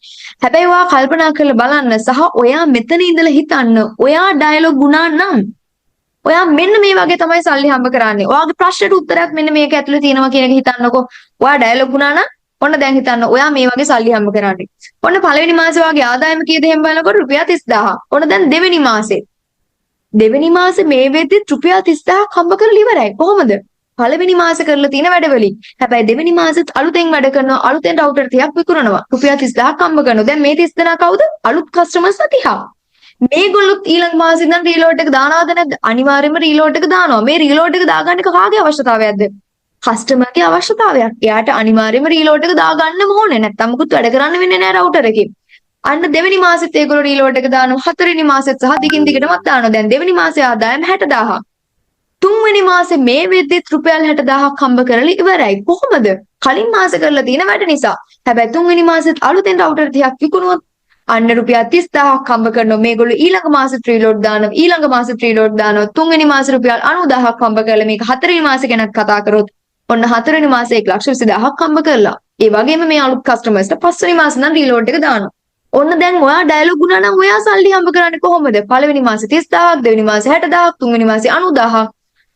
[SPEAKER 1] හැබැයි ඔයා කල්පනා කරලා බලන්න සහ ඔයා මෙතන ඉඳලා හිතන්න ඔයා ඩයලොග් ගුණා නම් ඔයා මෙන්න මේ වගේ තමයි සල්ලි හම්බ කරන්නේ. ඔයාගේ ප්‍රශ්නෙට උත්තරයක් මෙන්න මේක ඇතුලේ තියෙනවා කියන එක හිතන්නකෝ. ඔයා ඩයලොග් ගුණා නම් ඔන්න දැන් හිතන්න ඔයා මේ වගේ සල්ලි හම්බ කරන්නේ. ඔන්න පළවෙනි මාසේ වාගේ ආදායම කීයද එහෙම බලනකොට රුපියල් 30000. ඔන්න දැන් දෙවෙනි මාසේ. දෙවෙනි මාසේ මේ වෙද්දි රුපියල් 30000ක් හම්බ කරලා ඉවරයි. කොහොමද? පළවෙනි මාසේ කරලා තියෙන වැඩවලින්. හැබැයි දෙවෙනි මාසෙත් අලුතෙන් වැඩ කරනවා, අලුතෙන් රවුටර් 30ක් විකුණනවා. රුපියල් 30000ක් හම්බ කරනවා. දැන් මේ 30 දෙනා කවුද? අලුත් කස්ටමර්ස් 30ක්. මේගොල්ලෝ ඊළඟ මාසේ ඉඳන් රීලෝඩ් එක දානවද නැද්ද? අනිවාර්යයෙන්ම රීලෝඩ් එක දානවා. මේ රීලෝඩ් එක දාගන්න එක කාගේ අවශ්‍යතාවයක්ද? කස්ටමර්ගේ අවශ්‍යතාවයක්. එයාට අනිවාර්යයෙන්ම රීලෝඩ් එක දාගන්නම ඕනේ. නැත්තම් මොකුත් වැඩ කරන්න වෙන්නේ නැහැ රවුටර් එකේ. අන්න දෙවෙනි මාසෙත් ඒගොල්ලෝ රීලෝඩ් එක දානවා. හතරවෙනි මාසෙත් සහ දිගින් දිගටමත් දානවා. දැන් දෙවෙනි මාසේ ආදායම 60000ක්. තුන්වෙනි මාසේ මේ වෙද්දිත් රුපියල් 60000ක් හම්බ කරලා ඉවරයි. කොහොමද? කලින් මාසේ කරලා තියෙන වැඩ නිසා. හැබැයි තුන්වෙනි මාසෙත් අලුතෙන් රවුටර් 30ක් විකුණුවොත් අන්න රුපියල් 30000ක් හම්බ කරනවා. මේගොල්ලෝ ඊළඟ මාසෙත් රීලෝඩ් දානවා. ඊළඟ මාසෙත් රීලෝඩ් දානවා. තුන්වෙනි මාසේ රුපියල් 90000ක් හම්බ කරලා මේක හතරවෙනි මාසේ ගැනත් කතා කරොත් ඔන්න හතරවෙනි මාසේ 120000ක් හම්බ කරලා. ඒ වගේම මේ අලුත් කස්ටමර්ස්ලා පස්වෙනි මාසේ නම් රීලෝඩ් එක දානවා. ඔන්න දැන් ඔයා ඩයලොග් ගුණා නම් ඔයා සල්ලි හම්බ කරන්නේ කොහොමද? පළවෙනි මාසේ 30000ක්, දෙවෙනි මාසේ 60000ක්, තුන්වෙනි මාසේ 90000ක්,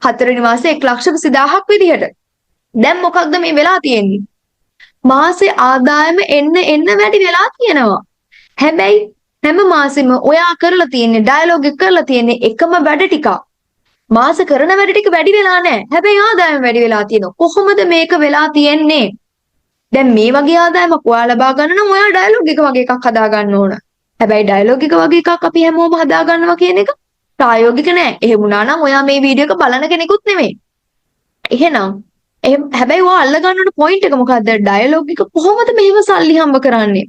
[SPEAKER 1] හතරවෙනි මාසේ 120000ක් විදිහට. දැන් මොකක්ද මේ වෙලා තියෙන්නේ? මාසේ ආදායම එන්න වැඩි වෙලා තියෙනවා. හැබැයි හැම මාසෙම ඔයා කරලා තියෙන්නේ ඩයලොග් එක කරලා තියෙන්නේ එකම වැඩ ටික. මාස කරන වැඩ ටික වැඩි වෙලා නැහැ. හැබැයි ආදායම වැඩි වෙලා තියෙනවා. කොහොමද මේක වෙලා තියෙන්නේ? දැන් මේ වගේ ආදායමක් ඔයා ලබා ගන්න නම් ඔයා ඩයලොග් එක වගේ එකක් හදා ගන්න ඕන. හැබැයි ඩයලොග් එක වගේ එකක් අපි හැමෝම හදා ගන්නවා කියන එක ප්‍රායෝගික නෑ. එහෙම වුණා නම් ඔයා මේ වීඩියෝ එක බලන කෙනෙකුත් නෙමෙයි. එහෙනම් හැබැයි ඔයා අල්ල ගන්න ඕන පොයින්ට් එක මොකද්ද? ඩයලොග් එක කොහොමද මෙහෙම සල්ලි හම්බ කරන්නේ?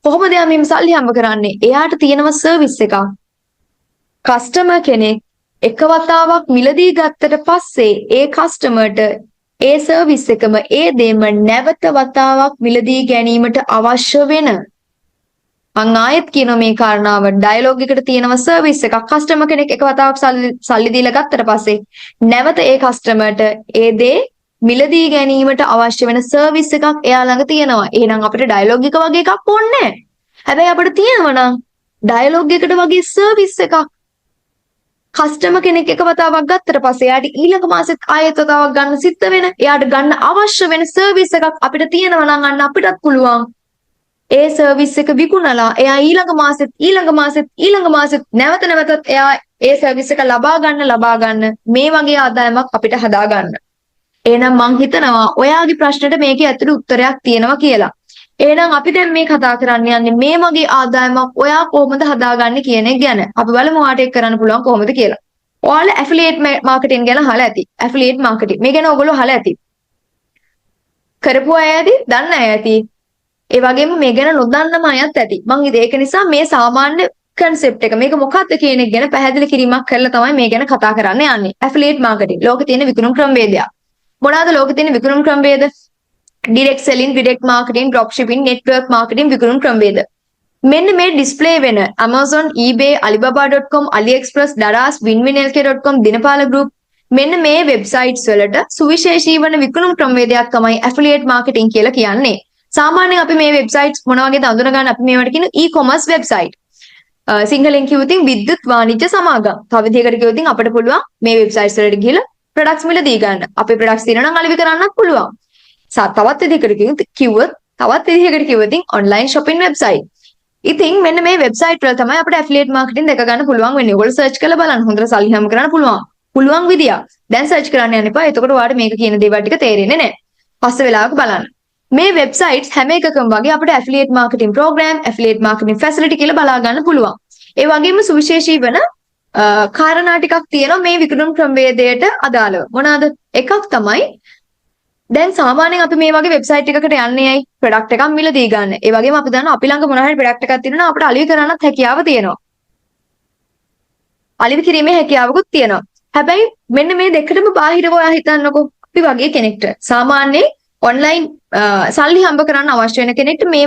[SPEAKER 1] කොහොමද යා මෙහෙම සල්ලි හම්බ කරන්නේ? එයාට තියෙනවා සර්විස් එකක්. කස්ටමර් කෙනෙක් එක වතාවක් මිලදී ගත්තට පස්සේ ඒ කස්ටමර්ට ඒ සර්විස් එකම ඒ දෙම නැවත වතාවක් මිලදී ගැනීමට අවශ්‍ය වෙන මං ආයෙත් කියනවා මේ කාරණාව ඩයලොග් එකට තියෙනවා සර්විස් එකක් කස්ටමර් කෙනෙක් එක වතාවක් සල්ලි දීලා ගත්තට පස්සේ නැවත ඒ කස්ටමර්ට ඒ දේ මිලදී ගැනීමට අවශ්‍ය වෙන සර්විස් එකක් එයා ළඟ තියෙනවා. එහෙනම් අපිට ඩයලොග් එක වගේ එකක් ඕනේ නැහැ. හැබැයි අපිට තියෙනවා නම් ඩයලොග් එකට වගේ සර්විස් එකක් කස්ටමර් කෙනෙක් එක වතාවක් ගත්තට පස්සේ එයාට ඊළඟ මාසෙත් ආයෙත් වතාවක් ගන්න සිද්ධ වෙන එයාට ගන්න අවශ්‍ය වෙන සර්විස් එකක් අපිට තියෙනවා නම් අන්න අපිටත් පුළුවන් ඒ සර්විස් එක විකුණලා එයා ඊළඟ මාසෙත් නැවත නැවතත් එයා ඒ සර්විස් එක ලබා ගන්න මේ වගේ ආදායමක් අපිට හදා ගන්න. එහෙනම් මං හිතනවා ඔයාගේ ප්‍රශ්නෙට මේකේ ඇතුළේ උත්තරයක් තියෙනවා කියලා. එහෙනම් අපි දැන් මේ කතා කරන්න යන්නේ මේ වගේ ආදායමක් ඔයා කොහොමද හදාගන්නේ කියන එක ගැන. අපි බලමු ඔයාට ඒක කරන්න පුළුවන් කොහොමද කියලා. ඔයාලා ඇෆිලියේට් මාකටිං ගැන අහලා ඇති. Affiliate marketing. මේ ගැන ඔයගොල්ලෝ අහලා ඇති. කරපු අය ඇති, දන්න අය ඇති. ඒ වගේම මේ ගැන නොදන්නම අයත් ඇති. මම ඒක නිසා මේ සාමාන්‍ය concept එක මේක මොකක්ද කියන එක ගැන පැහැදිලි කිරීමක් කරලා තමයි මේ ගැන කතා කරන්න යන්නේ. Affiliate marketing. ලෝකේ තියෙන විකුණුම් ක්‍රමවේදයක්. මොනවාද ලෝකේ තියෙන විකුණුම් ක්‍රමවේද? direct selling, direct marketing, drop shipping, network marketing විකුණුම් ක්‍රමවේද. මෙන්න මේ ඩිස්ප්ලේ වෙන Amazon, eBay, alibaba.com, AliExpress, Daraz, winwinlk.com, Dinapala Group මෙන්න මේ වෙබ්සයිට්ස් වලට සුවිශේෂී වන විකුණුම් ක්‍රමවේදයක් තමයි affiliate marketing කියලා කියන්නේ. සාමාන්‍යයෙන් අපි මේ වෙබ්සයිට්ස් මොන වගේද අඳුන ගන්න අපි මේවට කියන e-commerce වෙබ්සයිට්. සිංහලෙන් කිව්වොතින් විද්‍යුත් වාණිජ්‍ය සමාගම්. තව විදිහකට කිව්වොතින් අපිට පුළුවන් මේ වෙබ්සයිට්ස් වලට ගිහලා ප්‍රොඩක්ට්ස් මිලදී ගන්න. අපේ ප්‍රොඩක්ට්ස් තියෙනවා නම් අලෙවි කරන්නත් පුළුවන්. තවත් විදිහකට කිව්වොත් ඔන්ලයින් shopping වෙබ්සයිට්. ඉතින් මෙන්න මේ වෙබ්සයිට් වල තමයි අපිට affiliate marketing දෙක ගන්න පුළුවන් වෙන්නේ. ඔයගොල්ලෝ search කරලා බලන්න. හොඳට සල්ලි හැම කරන්න පුළුවන් විදියක්. දැන් search කරන්න යන්න එපා. එතකොට ඔයාලට මේක කියන දේවල් ටික තේරෙන්නේ නැහැ. පස්සේ වෙලාවක බලන්න. මේ වෙබ්සයිට්ස් හැම එකකම වගේ අපිට affiliate marketing program, affiliate marketing facility කියලා බලා ගන්න පුළුවන්. ඒ වගේම සුවිශේෂී වෙන කාරණා ටිකක් තියෙනවා මේ විකුණුම් ක්‍රමවේදයට අදාළව. මොනවාද? එකක් තමයි දැන් සාමාන්‍යයෙන් අපි මේ වගේ වෙබ්සයිට් එකකට යන්නේ ඇයි? ප්‍රොඩක්ට් එකක් මිලදී ගන්න. ඒ වගේම අපි දන්නවා අපි ළඟ මොනවා හරි ප්‍රොඩක්ට් එකක් තියෙනවා නම් අපිට අලෙවි කරන්නත් හැකියාව තියෙනවා. අලෙවි කිරීමේ හැකියාවකුත් තියෙනවා. හැබැයි මෙන්න මේ දෙකටම බාහිරව ඔයා හිතන්නකෝ. අපි වගේ කෙනෙක්ට සාමාන්‍යයෙන් ඔන්ලයින් සල්ලි හම්බ කරන්න අවශ්‍ය වෙන කෙනෙක්ට මේ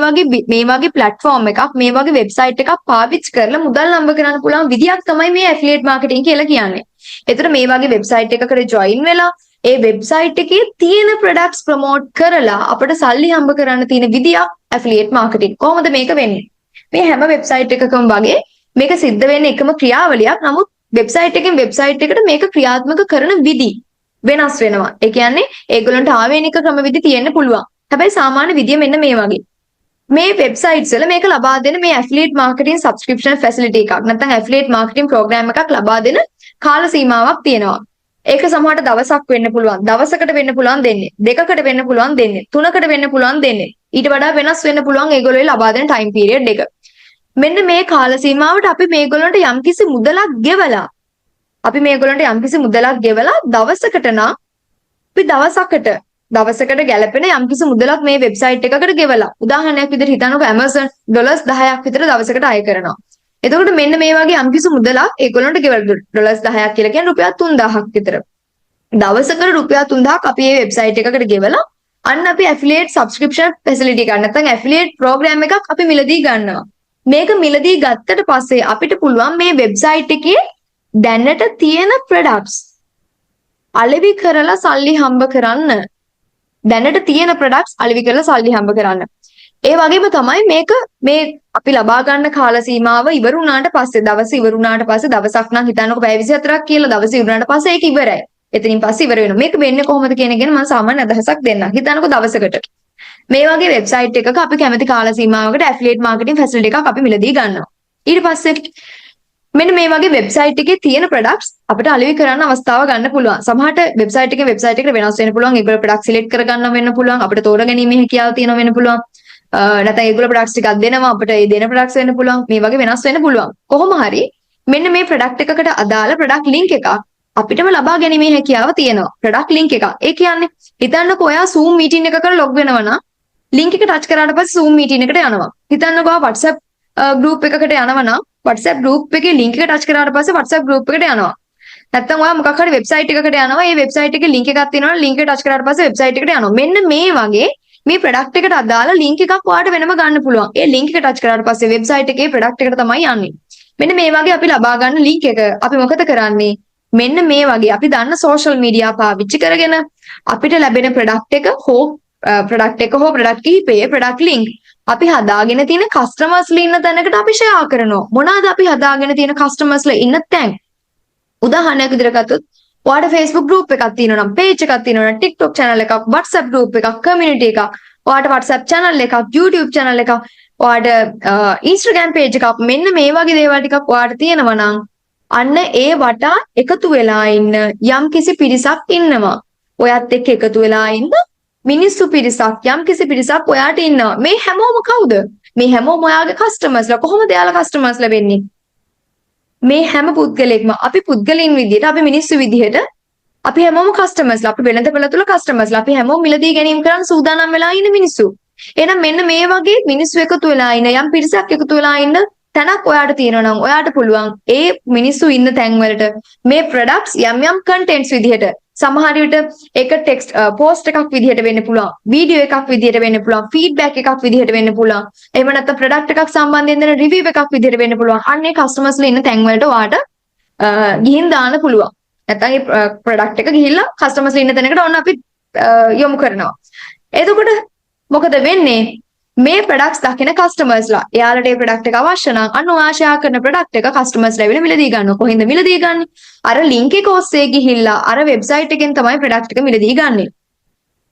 [SPEAKER 1] වගේ platform එකක් මේ වගේ වෙබ්සයිට් එකක් පාවිච්චි කරලා මුදල් හම්බ කරන්න පුළුවන් විදියක් තමයි මේ affiliate marketing කියලා කියන්නේ. ඒතර මේ වගේ වෙබ්සයිට් එකකට join වෙලා ඒ වෙබ්සයිට් එකේ තියෙන products promote කරලා අපිට සල්ලි හම්බ කරන්න තියෙන විදියක් affiliate marketing. කොහොමද මේක වෙන්නේ? මේ හැම වෙබ්සයිට් එකකම වගේ මේක සිද්ධ වෙන්නේ එකම ක්‍රියාවලියක්. නමුත් වෙබ්සයිට් එකෙන් වෙබ්සයිට් එකට මේක ක්‍රියාත්මක කරන විදි වෙනස් වෙනවා. ඒ කියන්නේ ඒගොල්ලන්ට ආවේනික ක්‍රමවිදි තියෙන්න පුළුවන්. හැබැයි සාමාන්‍ය විදිය මෙන්න මේ වගේ. මේ වෙබ්සයිට්ස් වල මේක ලබා දෙන මේ affiliate marketing subscription facility එකක් නැත්නම් affiliate marketing program එකක් ලබා දෙන කාල සීමාවක් තියෙනවා. ඒක සමහරට දවසක් වෙන්න පුළුවන්. දවසකට වෙන්න පුළුවන් දෙන්නේ. දෙකකට වෙන්න පුළුවන් දෙන්නේ. තුනකට වෙන්න පුළුවන් දෙන්නේ. ඊට වඩා වෙනස් වෙන්න පුළුවන් ඒගොල්ලෝ ලබා දෙන time period එක. මෙන්න මේ කාල සීමාවට අපි මේගොල්ලන්ට යම්කිසි මුදලක් ගෙවලා දවසකට නම් අපි දවසකට ගැලපෙන යම්කිසි මුදලක් මේ වෙබ්සයිට් එකකට ගෙවලා උදාහරණයක් විදිහට හිතන්නකෝ Amazon $10ක් විතර දවසකට අය කරනවා. එතකොට මෙන්න මේ වගේ යම්කිසි මුදලක් ඒගොල්ලන්ට ගෙවලා $10ක් කියලා කියන්නේ රුපියල් 3000ක් විතර. දවසකට රුපියල් 3000ක් අපි මේ වෙබ්සයිට් එකකට ගෙවලා අන්න අපි affiliate subscription facility එකක් නැත්නම් affiliate program එකක් අපි මිලදී ගන්නවා. මේක මිලදී ගත්තට පස්සේ අපිට පුළුවන් මේ වෙබ්සයිට් එකේ දැනට තියෙන products අලෙවි කරලා සල්ලි හම්බ කරන්න. ඒ වගේම තමයි මේක මේ අපි ලබා ගන්න කාල සීමාව ඉවර වුණාට පස්සේ දවසක් නම් හිතන්නකො පැය 24ක් කියලා දවස ඉවරනාට පස්සේ ඒක ඉවරයි. එතනින් පස්සේ ඉවර වෙනවා. මේක වෙන්නේ කොහොමද කියන එක ගැන මම සාමාන්‍ය අදහසක් දෙන්නම්. හිතන්නකො දවසකට මේ වගේ වෙබ්සයිට් එකක අපි කැමති කාල සීමාවකට affiliate marketing facility එකක් අපි මිලදී ගන්නවා. ඊට පස්සේ මෙන්න මේ වගේ වෙබ්සයිට් එකේ තියෙන products අපිට අලෙවි කරන්න අවස්ථාව ගන්න පුළුවන්. සමහරට වෙබ්සයිට් එකෙන් වෙබ්සයිට් එකට වෙනස් වෙන්න පුළුවන්. ඒගොල්ලෝ product select කරගන්න වෙන්න පුළුවන්. අපිට තෝරගැනීමේ හැකියාව තියෙනවා වෙන්න පුළුවන්. නැත්නම් ඒගොල්ලෝ products ටිකක් දෙනවා අපිට ඒ දෙන products වෙන්න පුළුවන්. මේ වගේ වෙනස් වෙන්න පුළුවන්. කොහොම හරි මෙන්න මේ product එකකට අදාළ product link එකක් අපිටම ලබා ගැනීමේ හැකියාව තියෙනවා. product link එකක්. ඒ කියන්නේ හිතන්නකෝ ඔයා Zoom meeting එකකට log වෙනවා නම් link එක touch කරාට පස්සේ Zoom meeting එකට යනවා. හිතන්නකෝ WhatsApp group එකකට යනවා නම් WhatsApp group එකේ link එක touch කරාට පස්සේ WhatsApp group එකට යනවා. නැත්නම් ඔයා මොකක් හරි website එකකට යනවා. ඒ website එකේ link එකක් තියෙනවා. link එක touch කරාට පස්සේ website එකට යනවා. මෙන්න මේ වගේ මේ ප්‍රොඩක්ට් එකට අදාළ ලින්ක් එකක් ඔයාලට වෙනම ගන්න පුළුවන්. ඒ ලින්ක් එක ටච් කරාට පස්සේ වෙබ්සයිට් එකේ ප්‍රොඩක්ට් එකට තමයි යන්නේ. මෙන්න මේ වගේ අපි ලබා ගන්න ලින්ක් එක අපි මොකද කරන්නේ? මෙන්න මේ වගේ අපි දන්න සෝෂල් මීඩියා පාවිච්චි කරගෙන අපිට ලැබෙන ප්‍රොඩක්ට් එක හෝ ප්‍රොඩක්ට් කිහිපයේ ප්‍රොඩක්ට් ලින්ක් අපි හදාගෙන තියෙන කස්ටමර්ස්ලා ඉන්න තැනකට අපි ෂෙයා කරනවා. මොනවාද අපි හදාගෙන තියෙන කස්ටමර්ස්ලා ඉන්න තැන්? උදාහරණයක් විදිහට ගත්තොත් ඔයාලට Facebook group එකක් තියෙනවා නම් page එකක් තියෙනවා නම් TikTok channel එකක් WhatsApp group එකක් community එකක් ඔයාලට WhatsApp channel එකක් YouTube channel එකක් ඔයාලට Instagram page එකක් මෙන්න මේ වගේ දේවල් ටිකක් ඔයාලට තියෙනවා නම් අන්න ඒ වටා එකතු වෙලා ඉන්න යම් කිසි පිරිසක් ඉන්නවා. ඔයත් එක්ක එකතු වෙලා ඉන්න මිනිස්සු පිරිසක් යම් කිසි පිරිසක් ඔයාට ඉන්නවා. මේ හැමෝම කවුද? මේ හැමෝම ඔයාගේ කස්ටමර්ස්ලා. කොහොමද එයාලා කස්ටමර්ස්ලා වෙන්නේ? මේ හැම පුද්ගලෙක්ම අපි පුද්ගලයන් විදිහට අපි මිනිස්සු විදිහට අපි හැමෝම කස්ටමර්ස්ලා. අපි වෙළඳපොළ තුල කස්ටමර්ස්ලා. අපි හැමෝම මිලදී ගැනීම කරන්න සූදානම් වෙලා ඉන්න මිනිස්සු. එහෙනම් මෙන්න මේ වගේ මිනිස්සු එකතු වෙලා ඉන්න යම් පිරිසක් එකතු වෙලා ඉන්න තැනක් ඔයාට තියෙනවා නම් ඔයාට පුළුවන් ඒ මිනිස්සු ඉන්න තැන් වලට මේ ප්‍රොඩක්ට්ස් යම් කන්ටෙන්ට්ස් විදිහට සමහර විට ඒක ටෙක්ස්ට් පෝස්ට් එකක් විදිහට වෙන්න පුළුවන්, වීඩියෝ එකක් විදිහට වෙන්න පුළුවන්, ෆීඩ්බැක් එකක් විදිහට වෙන්න පුළුවන්. එහෙම නැත්නම් ප්‍රොඩක්ට් එකක් සම්බන්ධයෙන් දෙන රිවිව් එකක් විදිහට වෙන්න පුළුවන්. අන්න ඒ කස්ටමර්ස්ලා ඉන්න තැන් වලට ඔයාට ගිහින් දාන්න පුළුවන්. නැත්නම් ඒ ප්‍රොඩක්ට් එක ගිහිල්ලා කස්ටමර්ස්ලා ඉන්න තැනකට ඔන්න අපි යොමු කරනවා. එතකොට මොකද වෙන්නේ? මේ ප්‍රොඩක්ට්ස් දකින කස්ටමර්ස්ලා එයාලට මේ ප්‍රොඩක්ට් එක අවශ්‍ය නම් අන්න ඔයා ෂෙයා කරන ප්‍රොඩක්ට් එක කස්ටමර්ස්ලා ඇවිල්ලා මිලදී ගන්නවා. කොහෙන්ද මිලදී ගන්නෙ? අර ලින්ක් එක ඔස්සේ ගිහිල්ලා අර වෙබ්සයිට් එකෙන් තමයි ප්‍රොඩක්ට් එක මිලදී ගන්නෙ.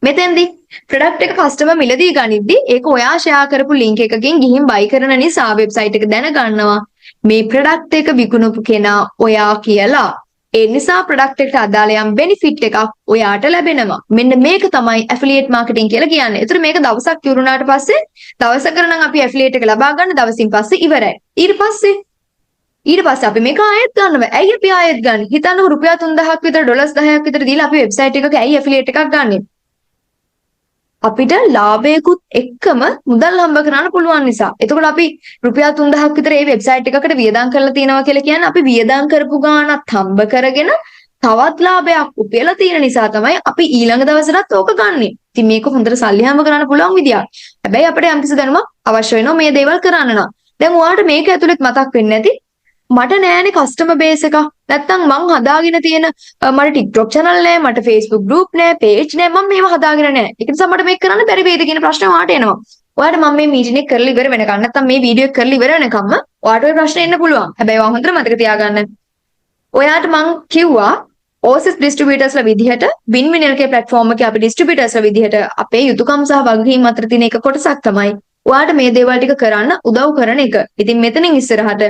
[SPEAKER 1] මෙතෙන්දී ප්‍රොඩක්ට් එක කස්ටමර් මිලදී ගනිද්දී ඒක ඔයා ෂෙයා කරපු ලින්ක් එකකින් ගිහින් බයි කරන නිසා වෙබ්සයිට් එක දැනගන්නවා මේ ප්‍රොඩක්ට් එක විකුණපු කෙනා ඔයා කියලා. ඒ නිසා ප්‍රොඩක්ට් එකට අදාළ යම් බෙනිෆිට් එකක් ඔයාට ලැබෙනවා. මෙන්න මේක තමයි ඇෆිලියේට් මාකටිං කියලා කියන්නේ. ඒතර මේක දවසක් ඉවරුණාට පස්සේ දවසකට නම් අපි ඇෆිලියේට් එක ලබා ගන්න දවසින් පස්සේ ඉවරයි. ඊට පස්සේ අපි මේක ආයෙත් ගන්නවා. ඇයි අපි ආයෙත් ගන්න? හිතන්නකො රුපියල් 3000ක් විතර ඩොලර්ස් 10ක් විතර දීලා අපි වෙබ්සයිට් එකක ඇයි ඇෆිලියේට් එකක් ගන්නෙ? අපිට ලාභයකුත් එක්කම මුදල් හම්බ කරන්න පුළුවන් නිසා. එතකොට අපි රුපියල් 3000ක් විතර මේ වෙබ්සයිට් එකකට වියදම් කරලා තියෙනවා කියලා කියන්නේ අපි වියදම් කරපු ගාණත් හම්බ කරගෙන තවත් ලාභයක් උපයලා තියෙන නිසා තමයි අපි ඊළඟ දවසටත් ඕක ගන්නෙ. ඉතින් මේක හොඳට සල්ලි හම්බ කරන්න පුළුවන් විදියක්. හැබැයි අපිට යම්කිසි දැනුමක් අවශ්‍ය වෙනවා මේ දේවල් කරන්න නම්. දැන් ඔයාලට මේක ඇතුළෙත් මතක් වෙන්නේ නැති මට නෑනේ කස්ටමර් බේස් එකක්. නැත්තම් මං හදාගෙන තියෙන මට TikTok channel නෑ, මට Facebook group නෑ, page නෑ, මම මේව හදාගෙන නෑ. ඒක නිසා මට මේක කරන්න බැරි වේද කියන ප්‍රශ්නේ ඔයාට එනවා. ඔයාට මම මේ මීටින් එක කරලා ඉවර වෙනකන් නැත්තම් මේ වීඩියෝ එක කරලා ඉවර වෙනකම්ම ඔයාට ওই ප්‍රශ්නේ එන්න පුළුවන්. හැබැයි ඔයා හොඳට මතක තියාගන්න. ඔයාට මං කිව්වා OSS distributors විදිහට win-win LK platform එකේ අපි distributors විදිහට අපේ යුතුයකම් සහ වගකීම් අතර තියෙන එක කොටසක් තමයි ඔයාට මේ දේවල් ටික කරන්න උදව් කරන එක. ඉතින් මෙතනින් ඉස්සරහට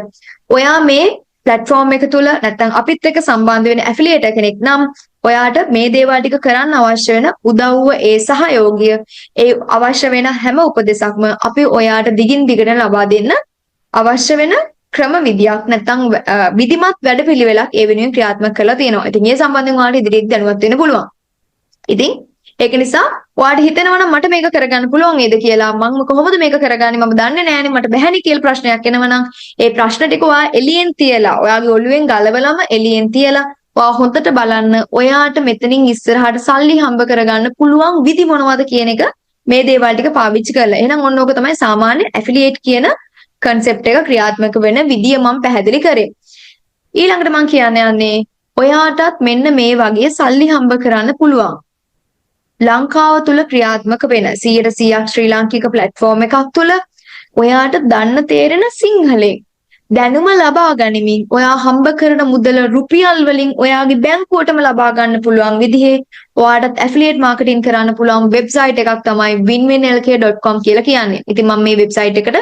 [SPEAKER 1] ඔයා මේ platform එක තුල නැත්නම් අපිත් එක්ක සම්බන්ධ වෙන affiliate කෙනෙක් නම් ඔයාට මේ දේවල් ටික කරන්න අවශ්‍ය වෙන උදව්ව ඒ සහයෝගය ඒ අවශ්‍ය වෙන හැම උපදෙසක්ම අපි ඔයාට දිගින් දිගට ලබා දෙන්න අවශ්‍ය වෙන ක්‍රම විදියක් නැත්නම් විධිමත් වැඩපිළිවෙලක් ඒ වෙනුවෙන් ක්‍රියාත්මක කරලා තියෙනවා. ඉතින් මේ සම්බන්ධයෙන් ඔයාලට ඉදිරියට දැනුවත් වෙන්න පුළුවන්. ඉතින් ඒක නිසා ඔයාලට හිතෙනවා නම් මට මේක කරගන්න පුළුවන් නේද කියලා මම කොහොමද මේක කරගන්නේ මම දන්නේ නැහැනේ මට බැහැනේ කියලා ප්‍රශ්නයක් එනවා නම් ඒ ප්‍රශ්න ටික ඔයා එළියෙන් තියලා ඔයාගේ ඔළුවෙන් ගලවලම එළියෙන් තියලා ඔයා හොඳට බලන්න ඔයාට මෙතනින් ඉස්සරහට සල්ලි හම්බ කරගන්න පුළුවන් විදි මොනවද කියන එක මේ දේවල් ටික පාවිච්චි කරලා. එහෙනම් ඔන්න ඕක තමයි සාමාන්‍ය ඇෆිලියේට් කියන concept එක ක්‍රියාත්මක වෙන විදිය මම පැහැදිලි කරේ. ඊළඟට මම කියන්න යන්නේ ඔයාටත් මෙන්න මේ වගේ සල්ලි හම්බ කරන්න පුළුවන්. ලංකාව තුල ක්‍රියාත්මක වෙන 100% ශ්‍රී ලාංකික platform එකක් තුල ඔයාට දන්න තේරෙන සිංහලෙන් දැනුම ලබා ගනිමින් ඔයා හම්බ කරන මුදල රුපියල් වලින් ඔයාගේ බැංකුවටම ලබා ගන්න පුළුවන් විදිහේ ඔයාටත් ඇෆිලියේට් මාකටිං කරන්න පුළුවන් වෙබ්සයිට් එකක් තමයි winwinlk.com කියලා කියන්නේ. ඉතින් මම මේ වෙබ්සයිට් එකට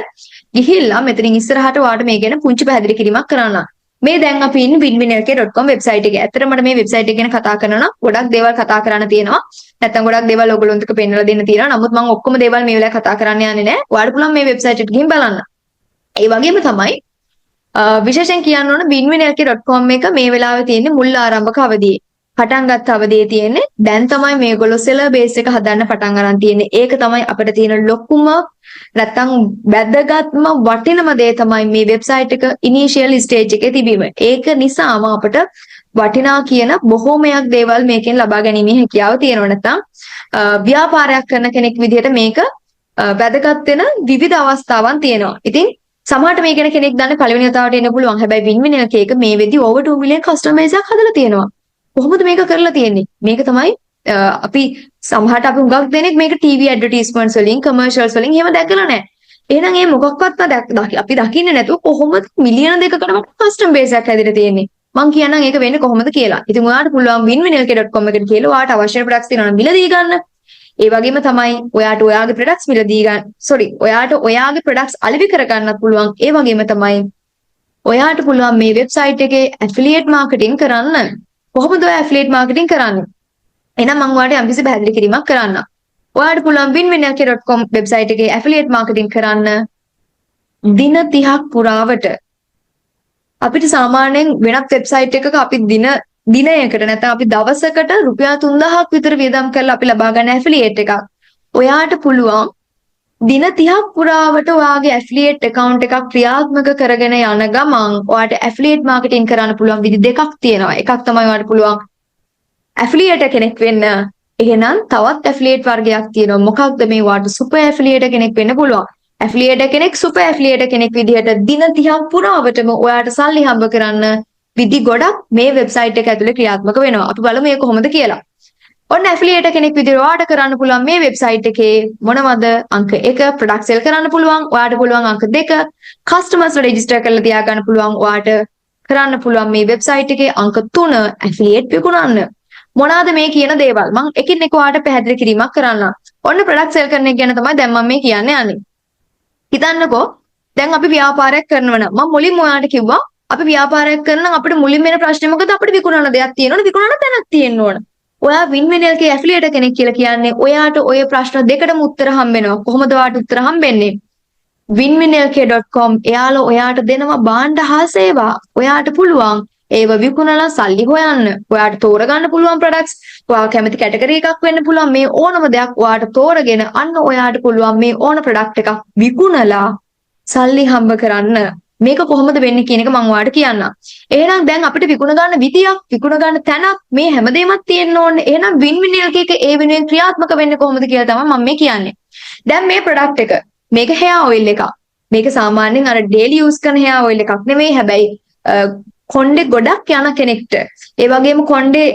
[SPEAKER 1] ගිහිල්ලා මෙතනින් ඉස්සරහට ඔයාට මේ ගැන පුංචි පැහැදිලි කිරීමක් කරන්න. මේ දැන් අපි ඉන්නේ winwinlk.com වෙබ්සයිට් එකේ. ඇත්තටම මට මේ වෙබ්සයිට් එක ගැන කතා කරනවා නම් ගොඩක් දේවල් කතා කරන්න තියෙනවා. නැත්තම් ගොඩක් දේවල් ඔයගොල්ලොන්ට පෙන්නලා දෙන්න තියෙනවා. නමුත් මම ඔක්කොම දේවල් මේ වෙලාවේ කතා කරන්න යන්නේ නැහැ. ඔයාලට පුළුවන් මේ වෙබ්සයිට් එකට ගිහින් බලන්න. ඒ වගේම තමයි විශේෂයෙන් කියන්න ඕන winwinlk.com එක මේ වෙලාවේ තියෙන්නේ මුල් ආරම්භක අවධියේ. පටන් ගත්ත අවධියේ තියෙන්නේ දැන් තමයි මේගොල්ලෝ සෙලර් බේස් එක හදන්න පටන් අරන් තියෙන්නේ. ඒක තමයි අපිට තියෙන ලොකුම නැත්තම් වැදගත්ම වටිනම දේ තමයි මේ වෙබ්සයිට් එක ඉනිෂියල් ස්ටේජ් එකේ තිබීම. ඒක නිසාම අපිට වටිනා කියන බොහෝමයක් දේවල් මේකෙන් ලබා ගැනීමේ හැකියාව තියෙනවා. නැත්නම් ව්‍යාපාරයක් කරන කෙනෙක් විදිහට මේක වැදගත් වෙන විවිධ අවස්ථාවන් තියෙනවා. ඉතින් සමහරට මේ කෙනෙක් දන්න පළවෙනි වතාවට එන්න පුළුවන්. හැබැයි වින් එක එක මේ වෙද්දි over 2 million customer base එකක් හදලා තියෙනවා. කොහොමද මේක කරලා තියෙන්නේ? මේක තමයි අපි සමහරට අපි හුඟක් දෙනෙක් මේක TV advertisements වලින් commercials වලින් එහෙම දැකලා නැහැ. එහෙනම් මේ මොකක්වත් අපි දකින්නේ නැතුව කොහොමද මිලියන දෙකකටම customer base එකක් හැදිලා තියෙන්නේ? මං කියන්නම් ඒක වෙන්නේ කොහොමද කියලා. ඉතින් ඔයාලට පුළුවන් winwinlk.com එකට කියලා ඔයාලට අවශ්‍ය products තියෙනවා නම් මිලදී ගන්න. ඒ වගේම තමයි ඔයාට ඔයාගේ products මිලදී ගන්න. ඔයාට ඔයාගේ products අලෙවි කරගන්නත් පුළුවන්. ඒ වගේම තමයි ඔයාට පුළුවන් මේ වෙබ්සයිට් එකේ affiliate marketing කරන්න. කොහොමද ඔයා affiliate marketing කරන්නේ? එහෙනම් මම ඔයාලට යම්කිසි පැහැදිලි කිරීමක් කරන්න. ඔයාට පුළුවන් winwinlk.com වෙබ්සයිට් එකේ affiliate marketing කරන්න දින 30ක් පුරාවට. අපිට සාමාන්‍යයෙන් වෙනත් වෙබ්සයිට් එකක අපි දිනයකට නැත්නම් අපි දවසකට රුපියල් 3000ක් විතර වියදම් කරලා අපි ලබා ගන්න ඇෆිලියේට් එකක්. ඔයාට පුළුවන් දින 30ක් පුරාවට ඔයාගේ ඇෆිලියේට් account එකක් ක්‍රියාත්මක කරගෙන යන ගමන් ඔයාට ඇෆිලියේට් මාකටිං කරන්න පුළුවන් විදි දෙකක් තියෙනවා. එකක් තමයි ඔයාට පුළුවන් ඇෆිලියේට් කෙනෙක් වෙන්න. එහෙනම් තවත් ඇෆිලියේට් වර්ගයක් තියෙනවා. මොකක්ද මේ? ඔයාට සුපර් ඇෆිලියේට් කෙනෙක් වෙන්න පුළුවන්. ඇෆිලියේට් කෙනෙක් සුපර් ඇෆිලියේට් කෙනෙක් විදිහට දින 30ක් පුරාවටම ඔයාට සල්ලි හම්බ කරන්න විදි ගොඩක් මේ වෙබ්සයිට් එක ඇතුලේ ක්‍රියාත්මක වෙනවා. අපි බලමු මේ කොහොමද කියලා. ඔන්න ඇෆිලියේට් කෙනෙක් විදිහට ඔයාට කරන්න පුළුවන් මේ වෙබ්සයිට් එකේ මොනවද? අංක 1 ප්‍රොඩක්ට් සෙල් කරන්න පුළුවන්. ඔයාට පුළුවන් අංක 2 කස්ටමර්ස් රෙජිස්ටර් කරලා තියාගන්න පුළුවන්. ඔයාට කරන්න පුළුවන් මේ වෙබ්සයිට් එකේ අංක 3 ඇෆිලියේට් විකුණන්න. මොනවාද මේ කියන දේවල්? මම එකින් එක ඔයාට පැහැදිලි කිරීමක් කරන්නම්. ඔන්න ප්‍රොඩක්ට් සෙල් කරන එක ගැන තමයි දැන් මම මේ කියන්න යන්නේ. හිතන්නකෝ දැන් අපි ව්‍යාපාරයක් කරනවා නම් මම මුලින්ම ඔයාලට කිව්වා අපි ව්‍යාපාරයක් කරන නම් අපිට මුලින්ම එන ප්‍රශ්නේ මොකද? අපිට විකුණන දෙයක් තියෙනවනේ, විකුණන තැනක් තියෙන්න ඕන. ඔයා winwinlk ඇෆිලියේට් කෙනෙක් කියලා කියන්නේ ඔයාට ඔය ප්‍රශ්න දෙකටම උත්තර හම්බෙනවා. කොහොමද ඔයාට උත්තර හම්බෙන්නේ? winwinlk.com එයාලා ඔයාට දෙනවා භාණ්ඩ හා සේවා. ඔයාට පුළුවන් ඒව විකුණලා සල්ලි හොයන්න. ඔයාට තෝරගන්න පුළුවන් products. ඔයා කැමති කැටගරි එකක් වෙන්න පුළුවන්. මේ ඕනම දෙයක් ඔයාට තෝරගෙන අන්න ඔයාට පුළුවන් මේ ඕන product එකක් විකුණලා සල්ලි හම්බ කරන්න. මේක කොහොමද වෙන්නේ කියන එක මම ඔයාලට කියන්නම්. එහෙනම් දැන් අපිට විකුණ ගන්න විදියක්, විකුණ ගන්න තැනක් මේ හැමදේමත් තියෙන්න ඕනේ. එහෙනම් winwinlk එක ඒ වෙනුවෙන් ක්‍රියාත්මක වෙන්නේ කොහොමද කියලා තමයි මම මේ කියන්නේ. දැන් මේ product එක මේක hair oil එකක්. මේක සාමාන්‍යයෙන් අර daily use කරන hair oil එකක් නෙමෙයි. හැබැයි කොණ්ඩේ ගොඩක් යන කෙනෙක්ට, ඒ වගේම කොණ්ඩේ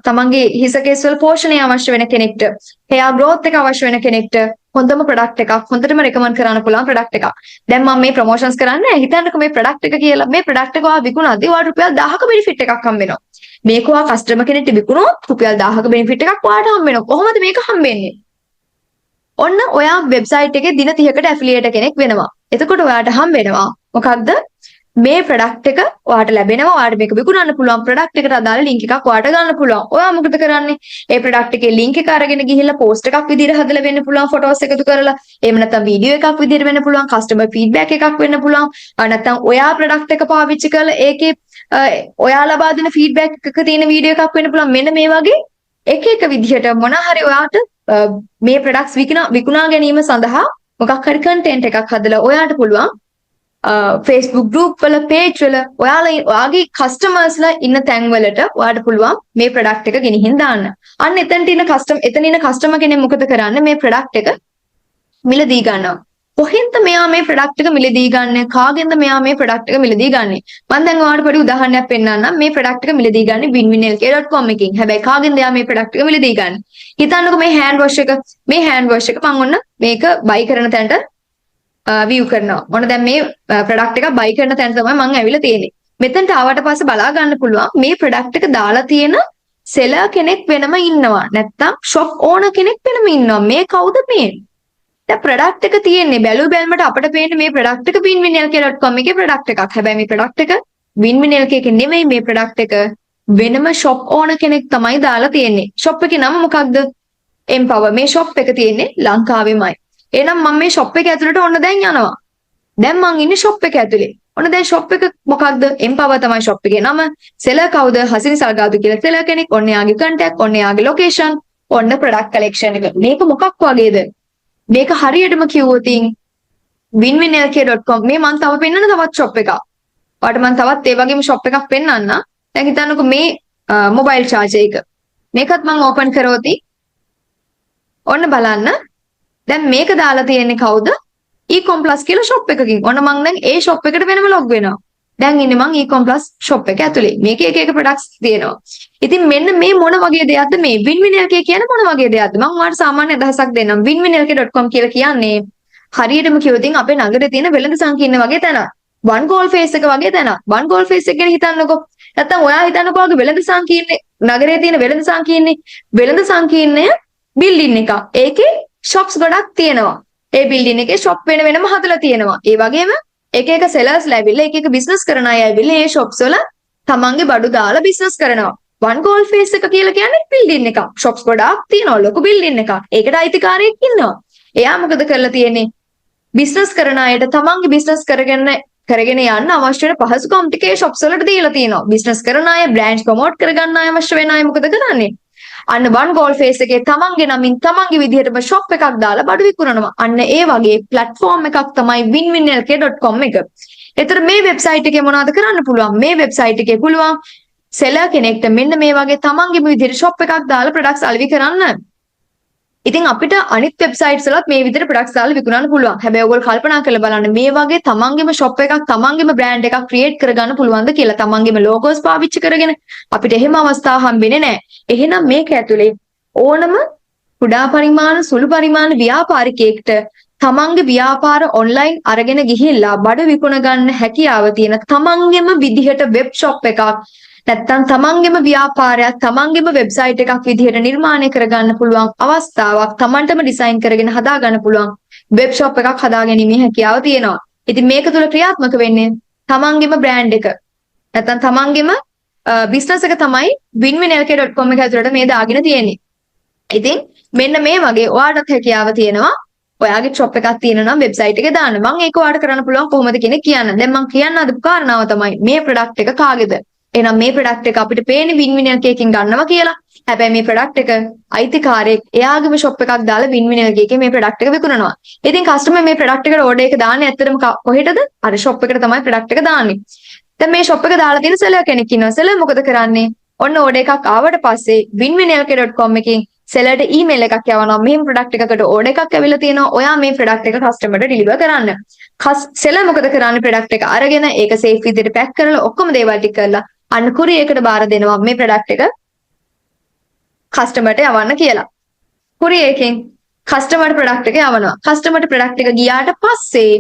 [SPEAKER 1] තමන්ගේ හිස කෙස් වල පෝෂණය අවශ්‍ය වෙන කෙනෙක්ට, hair growth එක අවශ්‍ය වෙන කෙනෙක්ට හොඳම ප්‍රොඩක්ට් එකක්, හොඳටම රෙකමන්ඩ් කරන්න පුළුවන් ප්‍රොඩක්ට් එකක්. දැන් මම මේ ප්‍රොමෝෂන්ස් කරන්නේ හිතන්නකෝ මේ ප්‍රොඩක්ට් එක කියලා. මේ ප්‍රොඩක්ට් එක ඔයා විකුණද්දී ඔයාට රුපියල් 1000ක බෙනිෆිට් එකක් හම්බ වෙනවා. මේක ඔයා කස්ටමර් කෙනෙක්ට විකුණුවොත් රුපියල් 1000ක බෙනිෆිට් එකක් ඔයාට හම්බ වෙනවා. කොහොමද මේක හම්බෙන්නේ? ඔන්න ඔයා වෙබ්සයිට් එකේ දින 30කට ඇෆිලියේට් කෙනෙක් වෙනවා. එතකොට ඔයාට හම්බ වෙනවා මොකක්ද? මේ ප්‍රොඩක්ට් එක ඔයාට ලැබෙනවා. ඔයාට මේක විකුණන්න පුළුවන්. ප්‍රොඩක්ට් එකට අදාළ ලින්ක් එකක් ඔයාට ගන්න පුළුවන්. ඔයා මොකද කරන්නේ? ඒ ප්‍රොඩක්ට් එකේ ලින්ක් එක අරගෙන ගිහිල්ලා පෝස්ට් එකක් විදිහට හදලා වෙන්න පුළුවන්. ෆොටෝස් එකතු කරලා. එහෙම නැත්නම් වීඩියෝ එකක් විදිහට වෙන්න පුළුවන්. කස්ටමර් ෆීඩ්බැක් එකක් වෙන්න පුළුවන්. නැත්නම් ඔයා ප්‍රොඩක්ට් එක පාවිච්චි කරලා ඒකේ ඔයා ලබා දෙන ෆීඩ්බැක් එක තියෙන වීඩියෝ එකක් වෙන්න පුළුවන්. මෙන්න මේ වගේ එක විදිහට මොන හරි ඔයාට මේ ප්‍රොඩක්ට්ස් විකුණා ගැනීම සඳහා මොකක් හරි කන්ටෙන්ට් එකක් හදලා ඔයාට පුළුවන් Facebook group වල page වල ඔයාගේ කස්ටමර්ස්ලා ඉන්න තැන් වලට ඔයාට පුළුවන් මේ ප්‍රොඩක්ට් එක ගෙනihin දාන්න. අන්න එතන ඉන්න කස්ටමර් කෙනෙක් මොකද කරන්නේ? මේ ප්‍රොඩක්ට් එක මිලදී ගන්නවා. කොහෙන්ද මෙයා මේ ප්‍රොඩක්ට් එක මිලදී ගන්නෙ? කාගෙන්ද මෙයා මේ ප්‍රොඩක්ට් එක මිලදී ගන්නෙ? මම දැන් ඔයාලට පොඩි උදාහරණයක් පෙන්නන්නම්. මේ ප්‍රොඩක්ට් එක මිලදී ගන්නේ winwinlk.com එකකින්. හැබැයි කාගෙන්ද එයා මේ ප්‍රොඩක්ට් එක මිලදී ගන්නෙ? හිතන්නකෝ මේ hand wash එක මම ඔන්න මේක buy කරන තැනට view කරනවා. මොන දැන් මේ ප්‍රොඩක්ට් එක buy කරන තැන තමයි මම ඇවිල්ලා තියෙන්නේ. මෙතනට ආවට පස්සේ බලා ගන්න පුළුවන් මේ ප්‍රොඩක්ට් එක දාලා තියෙන seller කෙනෙක් වෙනම ඉන්නවා. නැත්තම් shop owner කෙනෙක් වෙනම ඉන්නවා. මේ කවුද මේ? දැන් ප්‍රොඩක්ට් එක තියෙන්නේ බැලු බැලමට අපිට පේන්නේ මේ ප්‍රොඩක්ට් එක winwinlk.com එකේ ප්‍රොඩක්ට් එකක්. හැබැයි මේ ප්‍රොඩක්ට් එක winwinlk එකේ නෙමෙයි. මේ ප්‍රොඩක්ට් එක වෙනම shop owner කෙනෙක් තමයි දාලා තියෙන්නේ. shop එකේ නම මොකක්ද? Empower. මේ shop එක තියෙන්නේ ලංකාවෙමයි. එහෙනම් මම මේ shop එක ඇතුළට ඔන්න දැන් යනවා. දැන් මං ඉන්නේ shop එක ඇතුලේ. ඔන්න දැන් shop එක මොකක්ද? Empower තමයි shop එකේ නම. seller කවුද? හසිනි සල්ගාතු කියලා seller කෙනෙක්. ඔන්න යාගේ contact, ඔන්න යාගේ location, ඔන්න product collection එක. මේක මොකක් වගේද? මේක හරියටම කිව්වොත් winwinlk.com මේ මම තව පෙන්නන තවත් shop එකක්. ඔයාලට මම තවත් ඒ වගේම shop එකක් පෙන්නන්න. දැන් හිතන්නකෝ මේ මොබයිල් charger එක. මේකත් මම ඕපන් කරෝති. ඔන්න බලන්න. දැන් මේක දාලා තියෙන්නේ කවුද? ecom plus කියලා shop එකකින්. ඔන්න මම දැන් ඒ shop එකට වෙනම log වෙනවා. දැන් ඉන්නේ මම ecom plus shop එක ඇතුලේ. මේකේ එක එක products තියෙනවා. ඉතින් මෙන්න මේ මොන වගේ දෙයක්ද මේ winwinlk කියන්නේ මොන වගේ දෙයක්ද? මම ඔයාලට සාමාන්‍ය අදහසක් දෙන්නම්. winwinlk.com කියලා කියන්නේ හරියටම කිව්වොත් අපේ නගරේ තියෙන වෙළඳ සංකීර්ණ වගේ තැනක්. one goal face එක වගේ තැනක්. one goal face එක ගැන හිතන්නකෝ. නැත්තම් ඔයා හිතන්නකෝ ඔයාගේ වෙළඳ සංකීර්ණේ නගරේ තියෙන වෙළඳ සංකීර්ණය බිල්ඩින් එක. ඒකේ shops ගොඩක් තියෙනවා. ඒ බිල්ඩින් එකේ shop වෙනම හදලා තියෙනවා. ඒ වගේම එක එක sellers ලැබිලා එක එක business කරන අය ඇවිල්ලා ඒ shops වල තමන්ගේ බඩු දාලා business කරනවා. one goal face එක කියලා කියන්නේ බිල්ඩින් එකක්. shops ගොඩක් තියෙනවා. ලොකු බිල්ඩින් එකක්. ඒකට අයිතිකාරයෙක් ඉන්නවා. එයා මොකද කරලා තියෙන්නේ? business කරන අයට තමන්ගේ business කරගෙන යන්න අවශ්‍ය වෙන පහසුකම් ටික ඒ shops වලට දීලා තියෙනවා. business කරන අය brand promote කරගන්න අය අවශ්‍ය වෙන අය මොකද කරන්නේ? අන්න one goal face එකේ තමන්ගේ නමින් තමන්ගේ විදිහටම shop එකක් දාලා බඩු විකුණනවා. අන්න ඒ වගේ platform එකක් තමයි winwinlk.com එක. ඒතර මේ website එකේ මොනවද කරන්න පුළුවන්? මේ website එකේ පුළුවන් seller කෙනෙක්ට මෙන්න මේ වගේ තමන්ගේ විදිහට shop එකක් දාලා products අලෙවි කරන්න. ඉතින් අපිට අනිත් වෙබ්සයිට්ස් වලත් මේ විදිහට ප්‍රොඩක්ට්ස් දාලා විකුණන්න පුළුවන්. හැබැයි ඔයගොල්ලෝ කල්පනා කරලා බලන්න මේ වගේ තමන්ගේම shop එකක් තමන්ගේම brand එකක් create කරගන්න පුළුවන්ද කියලා. තමන්ගේම logos පාවිච්චි කරගෙන අපිට එහෙම අවස්ථා හම්බෙන්නේ නැහැ. එහෙනම් මේක ඇතුලේ ඕනම කුඩා පරිමාණ සුළු පරිමාණ ව්‍යාපාරිකයෙක්ට තමන්ගේ ව්‍යාපාර online අරගෙන ගිහිල්ලා බඩ විකුණ ගන්න හැකියාව තියෙන තමන්ගේම විදිහට web shop එකක් නැත්තම් තමන්ගේම ව්‍යාපාරයක් තමන්ගේම වෙබ්සයිට් එකක් විදිහට නිර්මාණය කරගන්න පුළුවන් අවස්ථාවක් තමන්ටම ඩිසයින් කරගෙන හදාගන්න පුළුවන් වෙබ් ෂොප් එකක් හදාගැනීමේ හැකියාව තියෙනවා. ඉතින් මේක තුල ක්‍රියාත්මක වෙන්නේ තමන්ගේම බ්‍රෑන්ඩ් එක. නැත්තම් තමන්ගේම බිස්නස් එක තමයි winwinlk.com එක ඇතුළට මේ දාගෙන තියෙන්නේ. ඉතින් මෙන්න මේ වගේ ඔයාලට හැකියාව තියෙනවා. ඔයාගේ ෂොප් එකක් තියෙනවා නම් වෙබ්සයිට් එකේ දාන්න. මම ඒක ඔයාලට කරන්න පුළුවන් කොහොමද කියන කියන්න. දැන් මම කියන්න අදපු කාරණාව තමයි මේ ප්‍රොඩක්ට් එක කාගේද? එහෙනම් මේ ප්‍රොඩක්ට් එක අපිට පේන්නේ winwinlk එකකින් ගන්නවා කියලා. හැබැයි මේ ප්‍රොඩක්ට් එක අයිතිකාරයෙක් එයාගේම shop එකක් දාලා winwinlk එකේ මේ ප්‍රොඩක්ට් එක විකුණනවා. ඉතින් කස්ටමර් මේ ප්‍රොඩක්ට් එකට ඕඩර් එක දාන්නේ ඇත්තටම කොහෙටද? අර shop එකට තමයි ප්‍රොඩක්ට් එක දාන්නේ. දැන් මේ shop එක දාලා තියෙන seller කෙනෙක් ඉන්නවා. seller මොකද කරන්නේ? ඔන්න ඕඩර් එකක් ආවට පස්සේ winwinlk.com එකෙන් sellerට email එකක් යවනවා. මෙහෙම ප්‍රොඩක්ට් එකකට ඕඩර් එකක් ඇවිල්ලා තියෙනවා. ඔයා මේ ප්‍රොඩක්ට් එක කස්ටමර්ට ඩිලිවර් කරන්න. seller මොකද කරන්නේ? ප්‍රොඩක්ට් එක අරගෙන ඒක safe විදිහට පැක් කරලා ඔක්කොම දේවල් ටික කරලා අන්න courier එකට බාර දෙනවා මේ ප්‍රොඩක්ට් එක කස්ටමර්ට යවන්න කියලා. courier එකෙන් කස්ටමර්ට ප්‍රොඩක්ට් එක යවනවා. කස්ටමර්ට ප්‍රොඩක්ට් එක ගියාට පස්සේ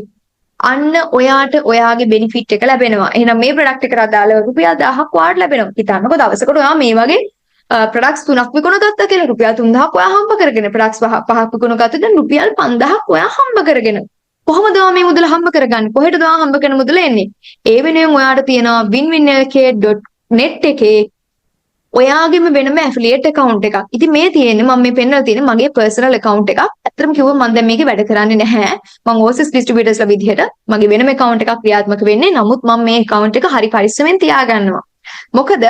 [SPEAKER 1] අන්න ඔයාට ඔයාගේ බෙනිෆිට් එක ලැබෙනවා. එහෙනම් මේ ප්‍රොඩක්ට් එකට අදාළව රුපියල් 1000ක් ඔයාට ලැබෙනවා. හිතන්නකෝ දවසකට ඔයා මේ වගේ ප්‍රොඩක්ට්ස් 3ක් විකුණගත්තා කියලා රුපියල් 3000ක් ඔයා හම්බ කරගෙන ප්‍රොඩක්ට්ස් 5ක් විකුණගත්තද රුපියල් 5000ක් ඔයා හම්බ කරගෙන. කොහොමද ඔයා මේ මුදල හම්බ කරගන්නේ? කොහෙටද ඔයා හම්බ කරන මුදල එන්නේ? ඒ වෙනුවෙන් ඔයාට තියෙනවා winwinlk.net එකේ ඔයාගේම වෙනම ඇෆිලියේට් account එකක්. ඉතින් මේ තියෙන්නේ මම මේ පෙන්නලා තියෙන්නේ මගේ personal account එකක්. ඇත්තටම කිව්වොත් මම දැන් මේකේ වැඩ කරන්නේ නැහැ. මම overseas distributors ලා විදිහට මගේ වෙනම account එකක් ක්‍රියාත්මක වෙන්නේ. නමුත් මම මේ account එක හරි පරිස්සමෙන් තියාගන්නවා. මොකද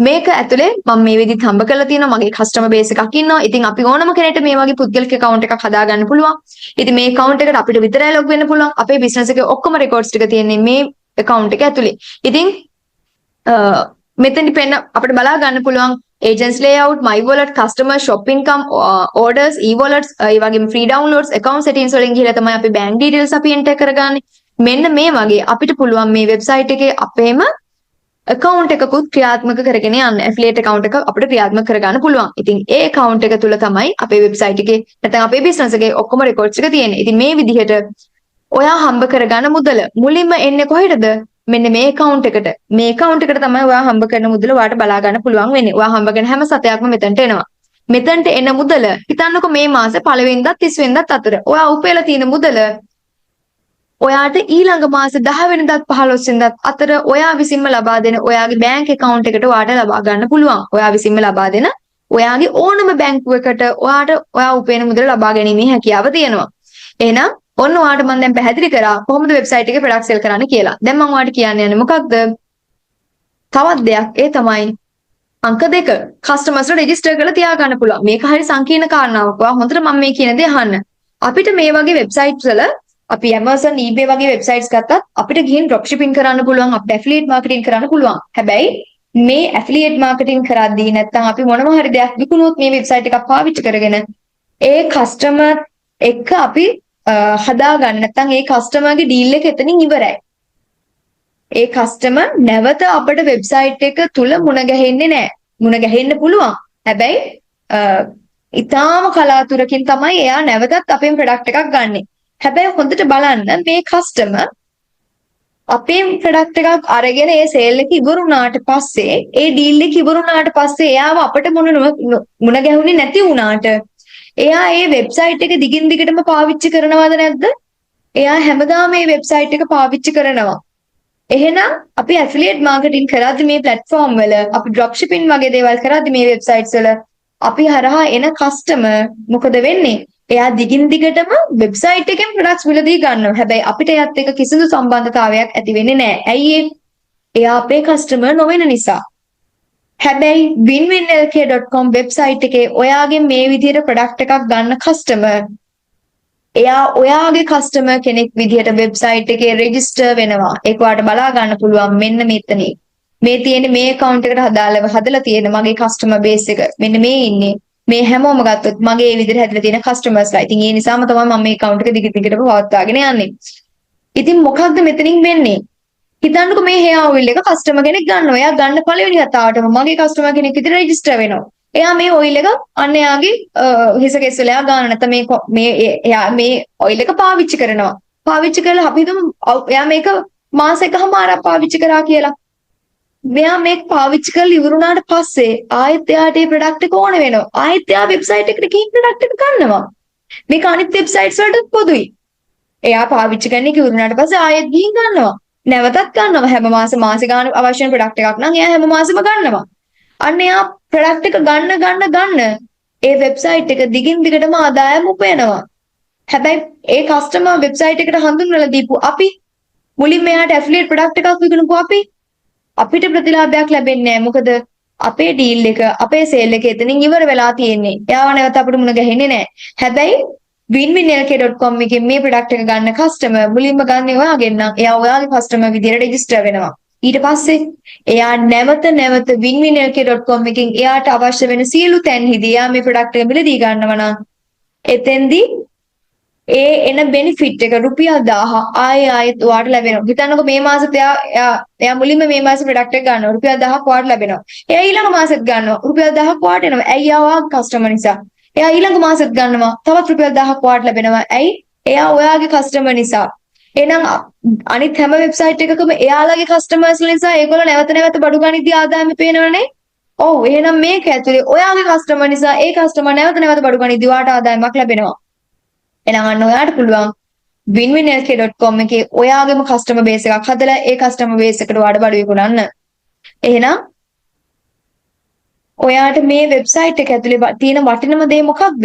[SPEAKER 1] මේක ඇතුලේ මම මේ විදිහට හම්බ කරලා තියෙනවා. මගේ customer base එකක් ඉන්නවා. ඉතින් අපි ඕනම කෙනෙක්ට මේ වගේ පුද්ගලික account එකක් හදාගන්න පුළුවන්. ඉතින් මේ account එකට අපිට විතරයි log වෙන්න පුළුවන්. අපේ business එකේ ඔක්කොම records ටික තියෙන්නේ මේ account එක ඇතුලේ. ඉතින් මෙතනදි පෙන්න අපිට බලා ගන්න පුළුවන් agents layout, my wallet, customer, shop income, orders, e-wallets, ඒ වගේම free downloads, account settings වලින් ගිහලා තමයි අපි bank details අපි enter කරගන්නේ. මෙන්න මේ වගේ අපිට පුළුවන් මේ website එකේ අපේම account එකකුත් ක්‍රියාත්මක කරගෙන යන්න. affiliate account එක අපිට ක්‍රියාත්මක කරගන්න පුළුවන්. ඉතින් ඒ account එක තුල තමයි අපේ website එකේ නැත්නම් අපේ business එකේ ඔක්කොම records ටික තියෙන්නේ. ඉතින් මේ විදිහට ඔයා හම්බ කරගන්න මුදල මුලින්ම එන්නේ කොහෙටද? මෙන්න මේ account එකට. මේ account එකට තමයි ඔයා හම්බ කරන මුදල ඔයාට බලා ගන්න පුළුවන් වෙන්නේ. ඔයා හම්බ කරන හැම සතයක්ම මෙතනට එනවා. මෙතනට එන මුදල හිතන්නකෝ මේ මාසේ 1 වෙනිදාත් 30 වෙනිදාත් අතර ඔයා උපයලා තියෙන මුදල ඔයාට ඊළඟ මාසේ 10 වෙනිදාත් 15 වෙනිදාත් අතර ඔයා විසින්ම ලබා දෙන ඔයාගේ bank account එකට ඔයාට ලබා ගන්න පුළුවන්. ඔයා විසින්ම ලබා දෙන ඔයාගේ ඕනම බැංකුවකට ඔයාට ඔයා උපයන මුදල ලබා ගැනීමේ හැකියාව තියෙනවා. එහෙනම් ඔන්න ඔයාට මම දැන් පැහැදිලි කරා කොහොමද වෙබ්සයිට් එකේ ප්‍රොඩක්ට් සෙල් කරන්න කියලා. දැන් මම ඔයාලට කියන්න යන්නේ මොකක්ද? තවත් දෙයක් ඒ තමයි අංක 2 කස්ටමර්ස්ලා රෙජිස්ටර් කරලා තියාගන්න පුළුවන්. මේක හරිය සංකීර්ණ කාරණාවක්. ඔයා හොඳට මම මේ කියන දේ අහන්න. අපිට මේ වගේ වෙබ්සයිට්ස් වල අපි Amazon, eBay වගේ වෙබ්සයිට්ස් ගත්තත් අපිට ගිහින් drop shipping කරන්න පුළුවන්, අපිට affiliate marketing කරන්න පුළුවන්. හැබැයි මේ ඇෆිලියේට් මාකටිං කරද්දී නැත්නම් අපි මොනවා හරි දෙයක් විකුණුවොත් මේ වෙබ්සයිට් එකක් පාවිච්චි කරගෙන ඒ කස්ටමර් එක්ක අපි හදාගන්න නැත්නම් ඒ කස්ටමර්ගේ ඩීල් එක එතනින් ඉවරයි. ඒ කස්ටමර් නැවත අපේ වෙබ්සයිට් එක තුල මුණ ගැහෙන්නේ නැහැ. මුණ ගැහෙන්න පුළුවන්. හැබැයි ඉතාලම කලාතුරකින් තමයි එයා නැවතත් අපේ ප්‍රොඩක්ට් එකක් ගන්නෙ. හැබැයි හොඳට බලන්න මේ කස්ටමර් අපේ ප්‍රොඩක්ට් එකක් අරගෙන ඒ සේල් එක ඉවර වුණාට පස්සේ ඒ ඩීල් එක ඉවර වුණාට පස්සේ එයාව අපිට මුණ ගැහුනේ නැති වුණාට එයා ඒ වෙබ්සයිට් එක දිගින් දිගටම පාවිච්චි කරනවද නැද්ද? එයා හැමදාම මේ වෙබ්සයිට් එක පාවිච්චි කරනවා. එහෙනම් අපි ඇෆිලියේට් මාකටිං කරද්දී මේ platform වල අපි drop shipping වගේ දේවල් කරද්දී මේ websites වල අපි හරහා එන customer මොකද වෙන්නේ? එයා දිගින් දිගටම වෙබ්සයිට් එකෙන් ප්‍රොඩක්ට්ස් මිලදී ගන්නවා. හැබැයි අපිට එයත් එක්ක කිසිදු සම්බන්ධතාවයක් ඇති වෙන්නේ නැහැ. ඇයි ඒ? එයා අපේ කස්ටමර් නොවන නිසා. හැබැයි winwinlk.com වෙබ්සයිට් එකේ ඔයාගෙන් මේ විදිහට ප්‍රොඩක්ට් එකක් ගන්න කස්ටමර් එයා ඔයාගේ කස්ටමර් කෙනෙක් විදිහට වෙබ්සයිට් එකේ රෙජිස්ටර් වෙනවා. ඒක ඔයාලට බලා ගන්න පුළුවන් මෙන්න මෙතනින්. මේ තියෙන මේ account එකට හදාලව හදලා තියෙන මගේ කස්ටමර් බේස් එක. මෙන්න මේ ඉන්නේ. මේ හැමෝම ගත්තොත් මගේ මේ විදිහට හැදලා තියෙන කස්ටමර්ස්ලා. ඉතින් ඒ නිසාම තමයි මම මේ account එක දිගට දිගටම පවත්වාගෙන යන්නේ. ඉතින් මොකක්ද මෙතනින් වෙන්නේ? හිතන්නකෝ මේ hair oil එක කස්ටමර් කෙනෙක් ගන්නවා. එයා ගන්න පළවෙනි වතාවටම මගේ කස්ටමර් කෙනෙක් විදිහට රෙජිස්ටර් වෙනවා. එයා මේ ඔයිල් එක අන්න එයාගේ හිස කෙස් වල එයා ගන්න නැත්නම් එයා මේ ඔයිල් එක පාවිච්චි කරනවා. පාවිච්චි කරලා අපි හිතමු එයා මේක මාස එකමාරක් පාවිච්චි කරා කියලා. මෙයා මේක පාවිච්චි කරලා ඉවරුණාට පස්සේ ආයෙත් එයාට මේ ප්‍රොඩක්ට් එක ඕන වෙනවා. ආයෙත් එයා වෙබ්සයිට් එකට ගිහින් ප්‍රොඩක්ට් එක ගන්නවා. මේක අනිත් වෙබ්සයිට්ස් වලට පොදුයි. එයා පාවිච්චි කරන එක ඉවරුණාට පස්සේ ආයෙත් ගිහින් ගන්නවා. නැවතත් ගන්නවා. හැම මාසෙ ගන්න අවශ්‍ය වෙන ප්‍රොඩක්ට් එකක් නම් එයා හැම මාසෙම ගන්නවා. අන්න එයා ප්‍රොඩක්ට් එක ගන්න ඒ වෙබ්සයිට් එක දිගින් දිගටම ආදායම උපයනවා. හැබැයි ඒ කස්ටමර් වෙබ්සයිට් එකට හඳුන්වලා දීපු අපි මුලින්ම එයාට ඇෆිලියේට් ප්‍රොඩක්ට් එකක් විකුණපු අපිට ප්‍රතිලාභයක් ලැබෙන්නේ නැහැ. මොකද අපේ ඩීල් එක අපේ සේල් එක එතනින් ඉවර වෙලා තියෙන්නේ. එයාව නැවත අපිට මුණ ගැහෙන්නේ නැහැ. හැබැයි winwinlk.com එකෙන් මේ ප්‍රොඩක්ට් එක ගන්න කස්ටමර් මුලින්ම ගන්නේ ඔයාගෙන් නම් එයා ඔයාගේ කස්ටමර් විදියට රෙජිස්ටර් වෙනවා. ඊට පස්සේ එයා නැවත winwinlk.com එකෙන් එයාට අවශ්‍ය වෙන සියලු තැන්හිදී එයා මේ ප්‍රොඩක්ට් එක මිලදී ගන්නවා නම් එතෙන්දී ඒ එන බෙනිෆිට් එක රුපියල් 1000 ආයෙත් ඔයාට ලැබෙනවා. හිතන්නකෝ මේ මාසෙත් එයා මුලින්ම මේ මාසේ ප්‍රොඩක්ට් එක ගන්නවා. රුපියල් 1000ක් ඔයාට ලැබෙනවා. එයා ඊළඟ මාසෙත් ගන්නවා. රුපියල් 1000ක් ඔයාට එනවා. ඇයි ඔයාගේ කස්ටමර් නිසා. එයා ඊළඟ මාසෙත් ගන්නවා. තවත් රුපියල් 1000ක් ඔයාට ලැබෙනවා. ඇයි? එයා ඔයාගේ කස්ටමර් නිසා. එහෙනම් අනිත් හැම වෙබ්සයිට් එකකම එයාලගේ කස්ටමර්ස්ලා නිසා ඒගොල්ලෝ නැවත නැවත බඩු ගනිද්දී ආදායම පේනවනේ. ඔව් එහෙනම් මේක ඇතුලේ ඔයාගේ කස්ටමර් නිසා ඒ කස්ටමර් නැවත නැවත බඩු ගනිද්දී ඔයාට ආදායමක් ලැබෙනවා. එහෙනම් අන්න ඔයාට පුළුවන් winwinlk.com එකේ ඔයාගේම කස්ටමර් බේස් එකක් හදලා ඒ කස්ටමර් බේස් එකට ඔයාට බඩු විකුණන්න. එහෙනම් ඔයාට මේ වෙබ්සයිට් එක ඇතුලේ තියෙන වටිනම දේ මොකක්ද?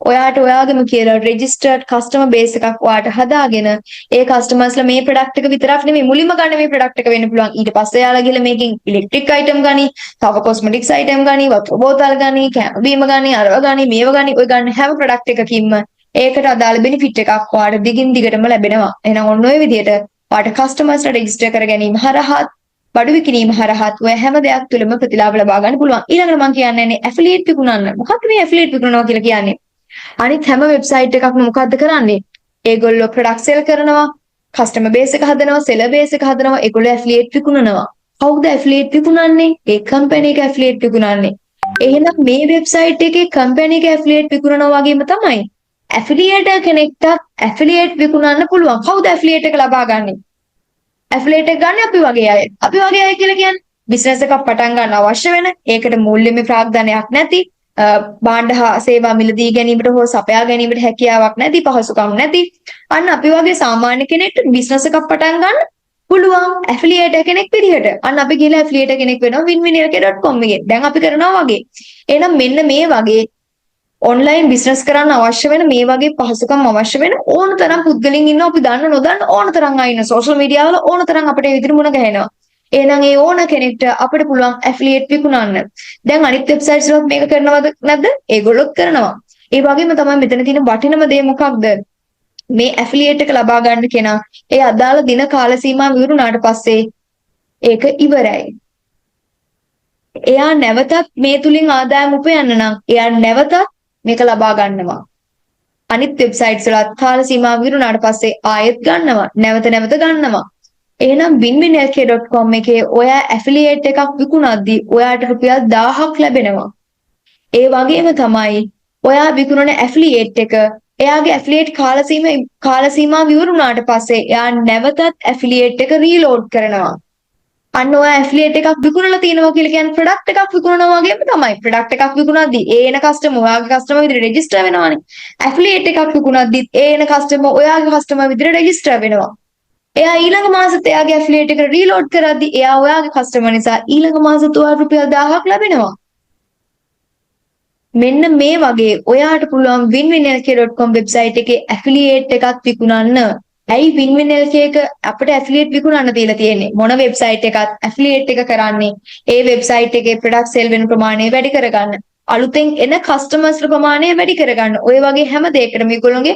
[SPEAKER 1] ඔයාට ඔයාගේම කියලා රෙජිස්ටර්ඩ් කස්ටමර් බේස් එකක් ඔයාට හදාගෙන ඒ කස්ටමර්ස්ලා මේ ප්‍රොඩක්ට් එක විතරක් නෙමෙයි මුලින්ම ගන්න මේ ප්‍රොඩක්ට් එක වෙන්න පුළුවන්. ඊට පස්සේ යාලා ගිහලා මේකෙන් ඉලෙක්ට්‍රික් අයිටම් ගනි, තව කොස්මෙටික්ස් අයිටම් ගනි, වතුර බෝතල් ගනි, කැම බීම ගනි, අරව ගනි, මේව ගනි, ඔය ගන්න හැම ප්‍රොඩක්ට් එකකින්ම ඒකට අදාළ බෙනිෆිට් එකක් ඔයාට දිගින් දිගටම ලැබෙනවා. එහෙනම් ඔන්න ඔය විදිහට ඔයාට කස්ටමර්ස්ලා රෙජිස්ටර් කර ගැනීම හරහා බඩු විකිණීම හරහා ඔය හැම දෙයක් තුළම ප්‍රතිලාභ ලබා ගන්න පුළුවන්. ඊළඟට මම කියන්නේ ඇෆිලියේට් විකුණන්න. මොකක්ද මේ ඇෆිලියේට් විකුණනවා කියලා කියන්නේ? අනිත් හැම වෙබ්සයිට් එකක්ම මොකද්ද කරන්නේ? ඒගොල්ලෝ ප්‍රොඩක්ට් සෙල් කරනවා, කස්ටමර් බේස් එක හදනවා, සෙලර් බේස් එක හදනවා, ඒගොල්ලෝ ඇෆිලියේට් විකුණනවා. කවුද ඇෆිලියේට් විකුණන්නේ? ඒ කම්පැනි එක ඇෆිලියේට් විකුණන්නේ. එහෙනම් මේ වෙබ්සයිට් එකේ කම්පැනි එක ඇෆිලියේට් විකුණනවා වගේම තමයි ඇෆිලියේටර් කෙනෙක්ට ඇෆිලියේට් විකුණන්න පුළුවන්. කවුද ඇෆිලියේට් එක ලබා ගන්නෙ? ඇෆිලියේට් එක ගන්න අපි වගේ අය. අපි වගේ අය කියලා කියන්නේ බිස්නස් එකක් පටන් ගන්න අවශ්‍ය වෙන, ඒකට මූල්‍යමය ප්‍රාග්ධනයක් නැති, භාණ්ඩ හා සේවා මිලදී ගැනීමට හෝ සපයා ගැනීමට හැකියාවක් නැති, පහසුකම් නැති අන්න අපි වගේ සාමාන්‍ය කෙනෙක්ට බිස්නස් එකක් පටන් ගන්න පුළුවන් ඇෆිලියේටර් කෙනෙක් විදිහට. අන්න අපි ගිහලා ඇෆිලියේටර් කෙනෙක් වෙනවා winwinlk.com එකේ. දැන් අපි කරනවා වගේ. එහෙනම් මෙන්න මේ වගේ ඔන්ලයින් බිස්නස් කරන්න අවශ්‍ය වෙන මේ වගේ පහසුකම් අවශ්‍ය වෙන ඕන තරම් පුද්ගලයන් ඉන්නවා. අපි දන්න නොදන්න ඕන තරම් අය ඉන්නවා. සෝෂල් මීඩියා වල ඕන තරම් අපිට විදිහට මුණ ගැහෙනවා. එහෙනම් ඒ ඕන කෙනෙක්ට අපිට පුළුවන් ඇෆිලියේට් විකුණන්න. දැන් අනිත් වෙබ්සයිට්ස් වලත් මේක කරනවද නැද්ද? ඒගොල්ලොත් කරනවා. ඒ වගේම තමයි මෙතන තියෙන වටිනම දේ මොකක්ද? මේ ඇෆිලියේට් එක ලබා ගන්න කෙනා ඒ අදාළ දින කාල සීමාව ඉවරුනාට පස්සේ ඒක ඉවරයි. එයා නැවතත් මේ තුලින් ආදායම උපයන්න නම් එයා නැවතත් මේක ලබා ගන්නවා. අනිත් වෙබ්සයිට්ස් වලත් කාල සීමාව විරුණාට පස්සේ ආයෙත් ගන්නවා. නැවත නැවත ගන්නවා. එහෙනම් winwinlk.com එකේ ඔයා ඇෆිලියේට් එකක් විකුණද්දී ඔයාට රුපියල් 1000ක් ලැබෙනවා. ඒ වගේම තමයි ඔයා විකුණන ඇෆිලියේට් එක එයාගේ ඇෆිලියේට් කාල සීමාව ඉවරුණාට පස්සේ එයා නැවතත් ඇෆිලියේට් එක රීලෝඩ් කරනවා. අන්න ඔය ඇෆිලියේට් එකක් විකුණලා තියෙනවා කියලා කියන්නේ ප්‍රොඩක්ට් එකක් විකුණනවා වගේම තමයි. ප්‍රොඩක්ට් එකක් විකුණද්දී ඒ එන කස්ටමර් ඔයාගේ කස්ටමර් විදිහට රෙජිස්ටර් වෙනවානේ. ඇෆිලියේට් එකක් විකුණද්දී ඒ එන කස්ටමර් ඔයාගේ කස්ටමර් විදිහට රෙජිස්ටර් වෙනවා. එයා ඊළඟ මාසෙත් එයාගේ ඇෆිලියේට් එක රීලෝඩ් කරද්දී එයා ඔයාගේ කස්ටමර් නිසා ඊළඟ මාසෙත් ඔයාට රුපියල් 1000ක් ලැබෙනවා. මෙන්න මේ වගේ ඔයාට පුළුවන් winwinlk.com වෙබ්සයිට් එකේ ඇෆිලියේට් එකක් විකුණන්න. ඇයි winwinlk එක අපිට ඇෆිලියේට් විකුණන්න දීලා තියෙන්නේ? මොන වෙබ්සයිට් එකත් ඇෆිලියේට් එක කරන්නේ ඒ වෙබ්සයිට් එකේ ප්‍රොඩක්ට් සෙල් වෙන ප්‍රමාණය වැඩි කරගන්න. අලුතෙන් එන කස්ටමර්ස්ලා ප්‍රමාණය වැඩි කරගන්න. ඔය වගේ හැම දෙයකටම මේගොල්ලෝගේ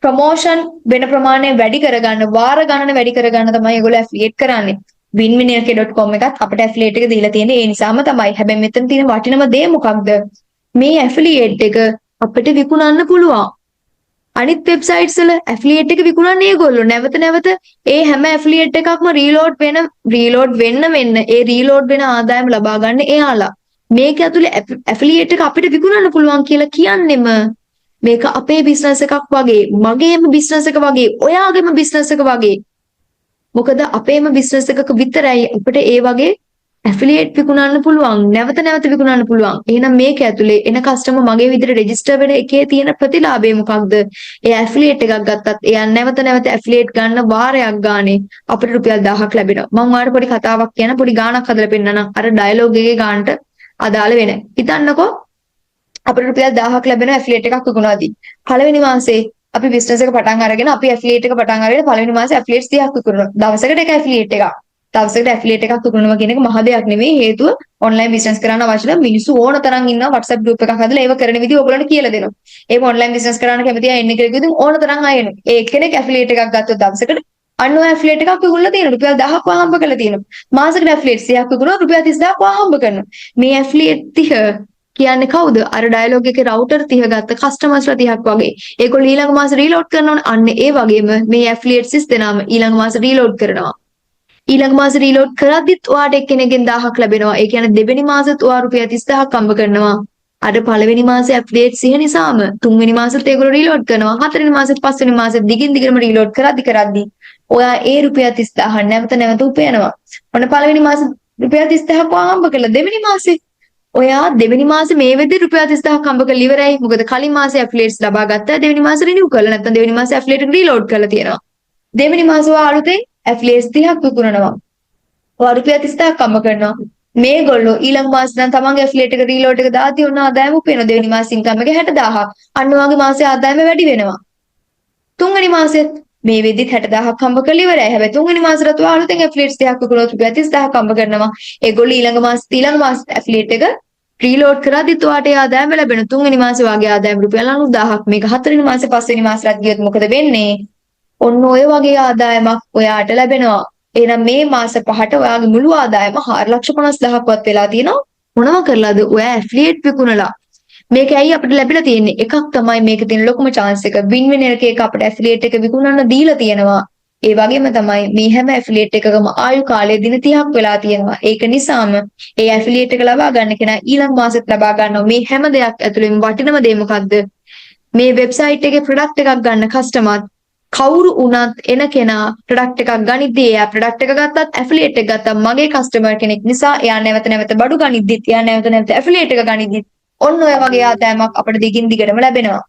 [SPEAKER 1] ප්‍රොමෝෂන් වෙන ප්‍රමාණය වැඩි කරගන්න, වාර ගණන වැඩි කරගන්න තමයි ඒගොල්ලෝ ඇෆිලියේට් කරන්නේ. winwinlk.com එකත් අපිට ඇෆිලියේට් එක දීලා තියෙන්නේ ඒ නිසාම තමයි. හැබැයි මෙතන තියෙන වටිනම දේ මොකක්ද? මේ ඇෆිලියේට් එක අපිට විකුණන්න පුළුවන්. අනිත් වෙබ්සයිට්ස් වල ඇෆිලියේට් එක විකුණන්නේ ඒගොල්ලෝ නැවත නැවත ඒ හැම ඇෆිලියේට් එකක්ම රීලෝඩ් වෙන්න ඒ රීලෝඩ් වෙන ආදායම ලබා ගන්න එයාලා. මේක ඇතුලේ ඇෆිලියේට් එක අපිට විකුණන්න පුළුවන් කියලා කියන්නෙම මේක අපේ බිස්නස් එකක් වගේ, මගේම බිස්නස් එක වගේ, ඔයාගේම බිස්නස් එක වගේ. මොකද අපේම බිස්නස් එකක විතරයි අපිට ඒ වගේ ඇෆිලියේට් විකුණන්න පුළුවන්, නැවත නැවත විකුණන්න පුළුවන්. එහෙනම් මේක ඇතුලේ එන කස්ටමර් මගේ විදිහට රෙජිස්ටර් වෙන එකේ තියෙන ප්‍රතිලාභය මොකක්ද? ඒ ඇෆිලියේට් එකක් ගත්තත් එයා නැවත නැවත ඇෆිලියේට් ගන්න වාරයක් ගානේ අපිට රුපියල් 1000ක් ලැබෙනවා. මම ඔයාලට පොඩි කතාවක් කියන පොඩි ගාණක් හදලා පෙන්නන්නම්. අර ඩයලොග් එකේ ගාණට අදාළ වෙන. හිතන්නකෝ අපිට රුපියල් 1000ක් ලැබෙනවා ඇෆිලියේට් එකක් විකුණනවාදී. පළවෙනි මාසේ අපි බිස්නස් එක පටන් අරගෙන අපි ඇෆිලියේට් එක පටන් අරගෙන පළවෙනි මාසේ ඇෆිලියේට්ස් 30ක් විකුණනවා. දවසකට එක ඇෆිලියේට් එකක්. දවසකට ඇෆිලියේට් එකක් විකුණනවා කියන එක මහ දෙයක් නෙමෙයි. හේතුව ඔන්ලයින් බිස්නස් කරන්න අවශ්‍ය නම් මිනිස්සු ඕන තරම් ඉන්නවා. WhatsApp group එකක් හදලා ඒව කරන විදිහ ඔයගොල්ලන්ට කියලා දෙනවා. ඒක ඔන්ලයින් බිස්නස් කරන්න කැමති අය ඉන්න කියලා කිව්වොත් ඕන තරම් අය එනවා. ඒ එක්කෙනෙක් ඇෆිලියේට් එකක් ගත්තොත් දවසකට අන්න ඔය ඇෆිලියේට් එකක් විකුණලා තියෙනවා. රුපියල් 1000ක් හම්බ කරලා තියෙනවා. මාසෙකට ඇෆිලියේට් 100ක් විකුණනවා රුපියල් 30000ක් හම්බ කරනවා. මේ ඇෆිලියේට් 30 කියන්නේ කවුද? අර ඩයලොග් එකේ රවුටර් 30 ගත්ත කස්ටමර්ස්ලා 30ක් වගේ. ඒගොල්ලෝ ඊළඟ මාසේ රීලෝඩ් කරනවනේ. අන්න ඒ වගේම මේ ඇෆිලියේට්ස් 30 දෙනාම ඊළඟ මාසේ රීලෝඩ් කරනවා. ඊළඟ මාසේ රීලෝඩ් කරද්දිත් ඔයාට එක්කෙනෙක්ගෙන් 1000ක් ලැබෙනවා. ඒ කියන්නේ දෙවෙනි මාසෙත් ඔයා රුපියල් 30000ක් හම්බ කරනවා. අර පළවෙනි මාසේ ඇෆිලියේට් 100 නිසාම තුන්වෙනි මාසෙත් ඒගොල්ලෝ රීලෝඩ් කරනවා. හතරවෙනි මාසෙත් පස්වෙනි මාසෙත් දිගින් දිගටම රීලෝඩ් කරද්දි ඔයා ඒ රුපියල් 30000 නැවත නැවත උපයනවා. ඔන්න පළවෙනි මාසේ රුපියල් 30000ක් ඔයා හම්බ කළා. දෙවෙනි මාසේ ඔයා දෙවෙනි මාසේ මේ වෙද්දි රුපියල් 30000ක් හම්බ කරලා ඉවරයි. මොකද කලින් මාසේ ඇෆිලියේට්ස් ලබා ගත්තා. දෙවෙනි මාසේ රිනිව් කරලා නැත්නම් දෙවෙනි මාසේ ඇෆිලියේට් රීලෝඩ් කරලා තියෙනවා. දෙවෙනි මාසේ ඔයා අලුතෙන් ඇෆිලියේට්ස් 30ක් විකුණනවා. ඔයා රුපියල් 30000ක් හම්බ කරනවා. මේගොල්ලෝ ඊළඟ මාසේ නම් තමන්ගේ ඇෆිලියේට් එක රීලෝඩ් එක දාති ඔන්න ආදායම උපයනවා. දෙවෙනි මාසේ ඉන්කම් එක 60000ක්. අන්න ඔයාගේ මාසේ ආදායම වැඩි වෙනවා. තුන්වෙනි මාසෙත් මේ වෙද්දිත් 60000ක් හම්බ කරලා ඉවරයි. හැබැයි තුන්වෙනි මාසෙට ඔයා අලුතෙන් ඇෆිලියේට්ස් 30ක් විකුණුවොත් රුපියල් 30000ක් හම්බ කරනවා. ඒගොල්ලෝ ඊළඟ මාසෙත් ඇෆිලියේට් එක රීලෝඩ් කරද්දිත් ඔයාට ආදායම ලැබෙනවා. තුන්වෙනි මාසේ වාගේ ආදායම රුපියල් 90000ක්. මේක හතරවෙනි මාසේ පස්වෙනි මාසෙට ගියොත් මොකද වෙන්නේ? ඔන්න ඔය වගේ ආදායමක් ඔයාට ලැබෙනවා. එහෙනම් මේ මාස පහට ඔයාගේ මුළු ආදායම 450000ක්වත් වෙලා තියෙනවා. මොනව කරලාද? ඔයා ඇෆිලියේට් විකුණලා. මේක ඇයි අපිට ලැබිලා තියෙන්නේ? එකක් තමයි මේක තියෙන ලොකුම chance එක. winwinlk එක අපිට ඇෆිලියේට් එක විකුණන්න දීලා තියෙනවා. ඒ වගේම තමයි මේ හැම ඇෆිලියේට් එකකම ආයු කාලය දින 30ක් වෙලා තියෙනවා. ඒක නිසාම ඒ ඇෆිලියේට් එක ලබා ගන්න කෙනා ඊළඟ මාසෙත් ලබා ගන්නවා. මේ හැම දෙයක් ඇතුළෙම වටිනම දේ මොකද්ද? මේ වෙබ්සයිට් එකේ ප්‍රොඩක්ට් එකක් ගන්න කස්ටමර් කවුරු වුණත් එන කෙනා ප්‍රොඩක්ට් එකක් ගනිද්දී එයා ප්‍රොඩක්ට් එක ගත්තත් ඇෆිලියේට් එක ගත්තත් මගේ කස්ටමර් කෙනෙක් නිසා එයා නැවත නැවත බඩු ගනිද්දිත් එයා නැවත නැවත ඇෆිලියේට් එක ගනිද්දිත් ඔන්න ඔය වගේ ආදායමක් අපිට දිගින් දිගටම ලැබෙනවා.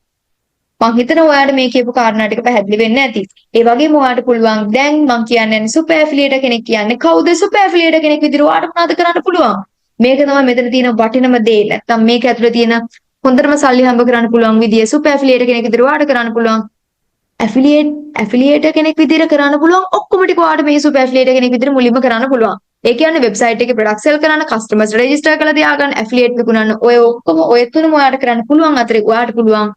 [SPEAKER 1] මම හිතනවා ඔයාලට මේ කියපු කාරණා ටික පැහැදිලි වෙන්න ඇති. ඒ වගේම ඔයාලට පුළුවන් දැන් මම කියන්නේ සුපර් ඇෆිලියේටර් කෙනෙක් කියන්නේ කවුද? සුපර් ඇෆිලියේටර් කෙනෙක් විදිහට ඔයාලට මොනවද කරන්න පුළුවන්? මේක තමයි මෙතන තියෙන වටිනම දේ. නැත්තම් මේක ඇතුලේ තියෙන හොඳටම සල්ලි හම්බ කරන්න පුළුවන් විදිය සුපර් ඇෆිලියේටර් කෙනෙක් විදිහට ඔයාලට කරන්න පුළුවන්. ඇෆිලියේටර් කෙනෙක් විදිහට කරන්න පුළුවන් ඔක්කොම ටික ඔයාලට මේ සුපර් ඇෆිලියේටර් කෙනෙක් විදිහට මුලින්ම කරන්න පුළුවන්. ඒ කියන්නේ වෙබ්සයිට් එකේ ප්‍රොඩක්ට් සෙල් කරන්න, කස්ටමර්ස් රෙජිස්ටර් කරලා තියාගන්න, ඇෆිලියේට් විකුණන්න ඔය ඔක්කොම ඔය තුනම ඔයාලට කරන්න පුළුවන් අතරේ ඔයාලට පුළුවන්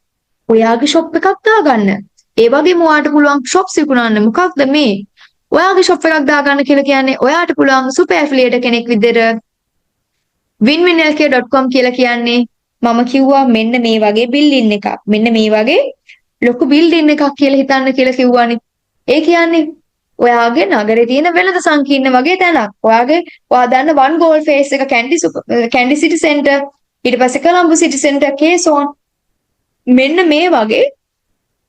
[SPEAKER 1] ඔයාගේ ෂොප් එකක් දාගන්න. ඒ වගේම ඔයාලට පුළුවන් ෂොප්ස් විකුණන්න. මොකක්ද මේ? ඔයාගේ ෂොප් එකක් දාගන්න කියලා කියන්නේ ඔයාලට පුළුවන් සුපර් ඇෆිලියේටර් කෙනෙක් විදිහට winwinlk.com කියලා කියන්නේ මම කිව්වා මෙන්න මේ වගේ බිල්ඩින් එකක්. මෙන්න මේ වගේ ලොකු බිල්ඩින් එකක් කියලා හිතන්න කියලා කිව්වානේ. ඒ කියන්නේ ඔයාගේ නගරේ තියෙන වෙළඳ සංකීර්ණ වගේ තැනක්. ඔයා දන්න වන් ගෝල් ෆේස් එක කැන්ඩි සිටි සෙන්ටර් ඊට පස්සේ කොළඹ සිටි සෙන්ටර් කේසෝන් මෙන්න මේ වගේ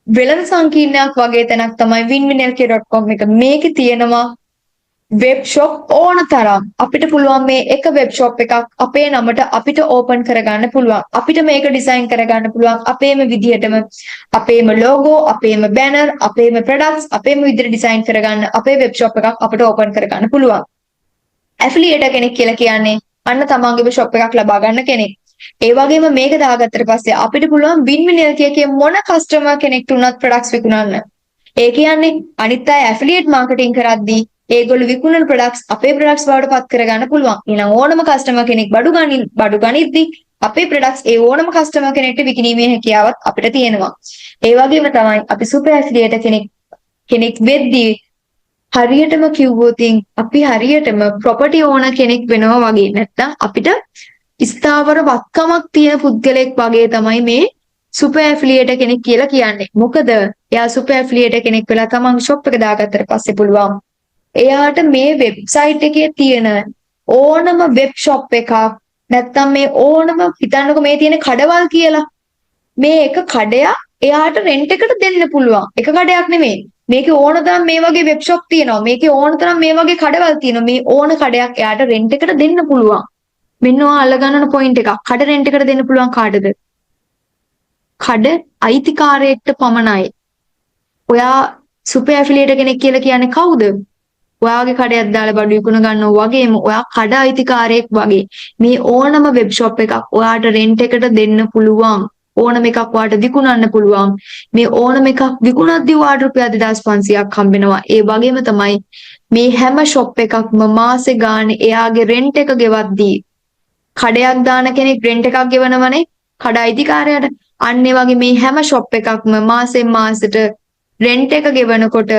[SPEAKER 1] වෙළඳ සංකීර්ණයක් වගේ තැනක් තමයි winwinlk.com එක. මේකේ තියෙනවා වෙබ් ෂොප් ඕන තරම්. අපිට පුළුවන් මේ එක වෙබ් ෂොප් එකක් අපේ නමට අපිට ඕපන් කරගන්න පුළුවන්. අපිට මේක ඩිසයින් කරගන්න පුළුවන් අපේම විදිහටම. අපේම ලෝගෝ, අපේම බැනර්, අපේම ප්‍රොඩක්ට්ස් අපේම විදිහට ඩිසයින් කරගන්න අපේ වෙබ් ෂොප් එකක් අපිට ඕපන් කරගන්න පුළුවන්. ඇෆිලියේටර් කෙනෙක් කියලා කියන්නේ අන්න තමන්ගේම ෂොප් එකක් ලබා ගන්න කෙනෙක්. ඒ වගේම මේක දාගත්තට පස්සේ අපිට පුළුවන් winwinlk එකේ මොන කස්ටමර් කෙනෙක්ට උනත් ප්‍රොඩක්ට්ස් විකුණන්න. ඒ කියන්නේ අනිත් අය ඇෆිලියේට් මාකටිං කරද්දී ඒගොල්ලෝ විකුණන ප්‍රොඩක්ට්ස් අපේ ප්‍රොඩක්ට්ස් බවට පත් කරගන්න පුළුවන්. එහෙනම් ඕනම කස්ටමර් කෙනෙක් බඩු ගනිද්දී අපේ ප්‍රොඩක්ට්ස් ඒ ඕනම කස්ටමර් කෙනෙක්ට විකිණීමේ හැකියාවත් අපිට තියෙනවා. ඒ වගේම තමයි අපි සුපර් ඇෆිලියේටර් කෙනෙක් වෙද්දී හරියටම කිව්වොත් අපි හරියටම ප්‍රොපර්ටි ඕනර් කෙනෙක් වෙනවා වගේ. නැත්නම් අපිට ස්ථාවර වත්කමක් තියෙන පුද්ගලෙක් වගේ තමයි මේ සුපර් ඇෆිලියේටර් කෙනෙක් කියලා කියන්නේ. මොකද එයා සුපර් ඇෆිලියේටර් කෙනෙක් වෙලා තමන් ෂොප් එක දාගත්තට පස්සේ පුළුවන් එයාට මේ වෙබ්සයිට් එකේ තියෙන ඕනම වෙබ් ෂොප් එකක් නැත්තම් මේ ඕනම හිතන්නකො මේ තියෙන කඩවල් කියලා මේ එක කඩයක් එයාට රෙන්ට් එකට දෙන්න පුළුවන්. එක කඩයක් නෙමෙයි. මේකේ ඕන තරම් මේ වගේ වෙබ් ෂොප් තියෙනවා. මේකේ ඕන තරම් මේ වගේ කඩවල් තියෙනවා. මේ ඕන කඩයක් එයාට රෙන්ට් එකට දෙන්න පුළුවන්. මෙන්න ඔයා අල්ලගන්න පොයින්ට් එකක්. කඩ රෙන්ට් එකට දෙන්න පුළුවන් කාටද? කඩ අයිතිකාරයෙක්ට පමණයි. ඔයා සුපර් ඇෆිලියේටර් කෙනෙක් කියලා කියන්නේ කවුද? ඔයාගේ කඩයක් දාලා බඩු විකුණ ගන්නවා වගේම ඔයා කඩ අයිතිකාරයෙක් වගේ මේ ඕනම වෙබ් ෂොප් එකක් ඔයාට රෙන්ට් එකට දෙන්න පුළුවන්. ඕනම එකක් ඔයාට විකුණන්න පුළුවන්. මේ ඕනම එකක් විකුණද්දී ඔයාට රුපියල් 2500ක් හම්බෙනවා. ඒ වගේම තමයි මේ හැම ෂොප් එකක්ම මාසේ ගානේ එයාගේ රෙන්ට් එක ගෙවද්දී කඩයක් දාන කෙනෙක් රෙන්ට් එකක් ගෙවනවනේ කඩ අයිතිකාරයාට. අන්න ඒ වගේ මේ හැම ෂොප් එකක්ම මාසෙන් මාසෙට රෙන්ට් එක ගෙවනකොට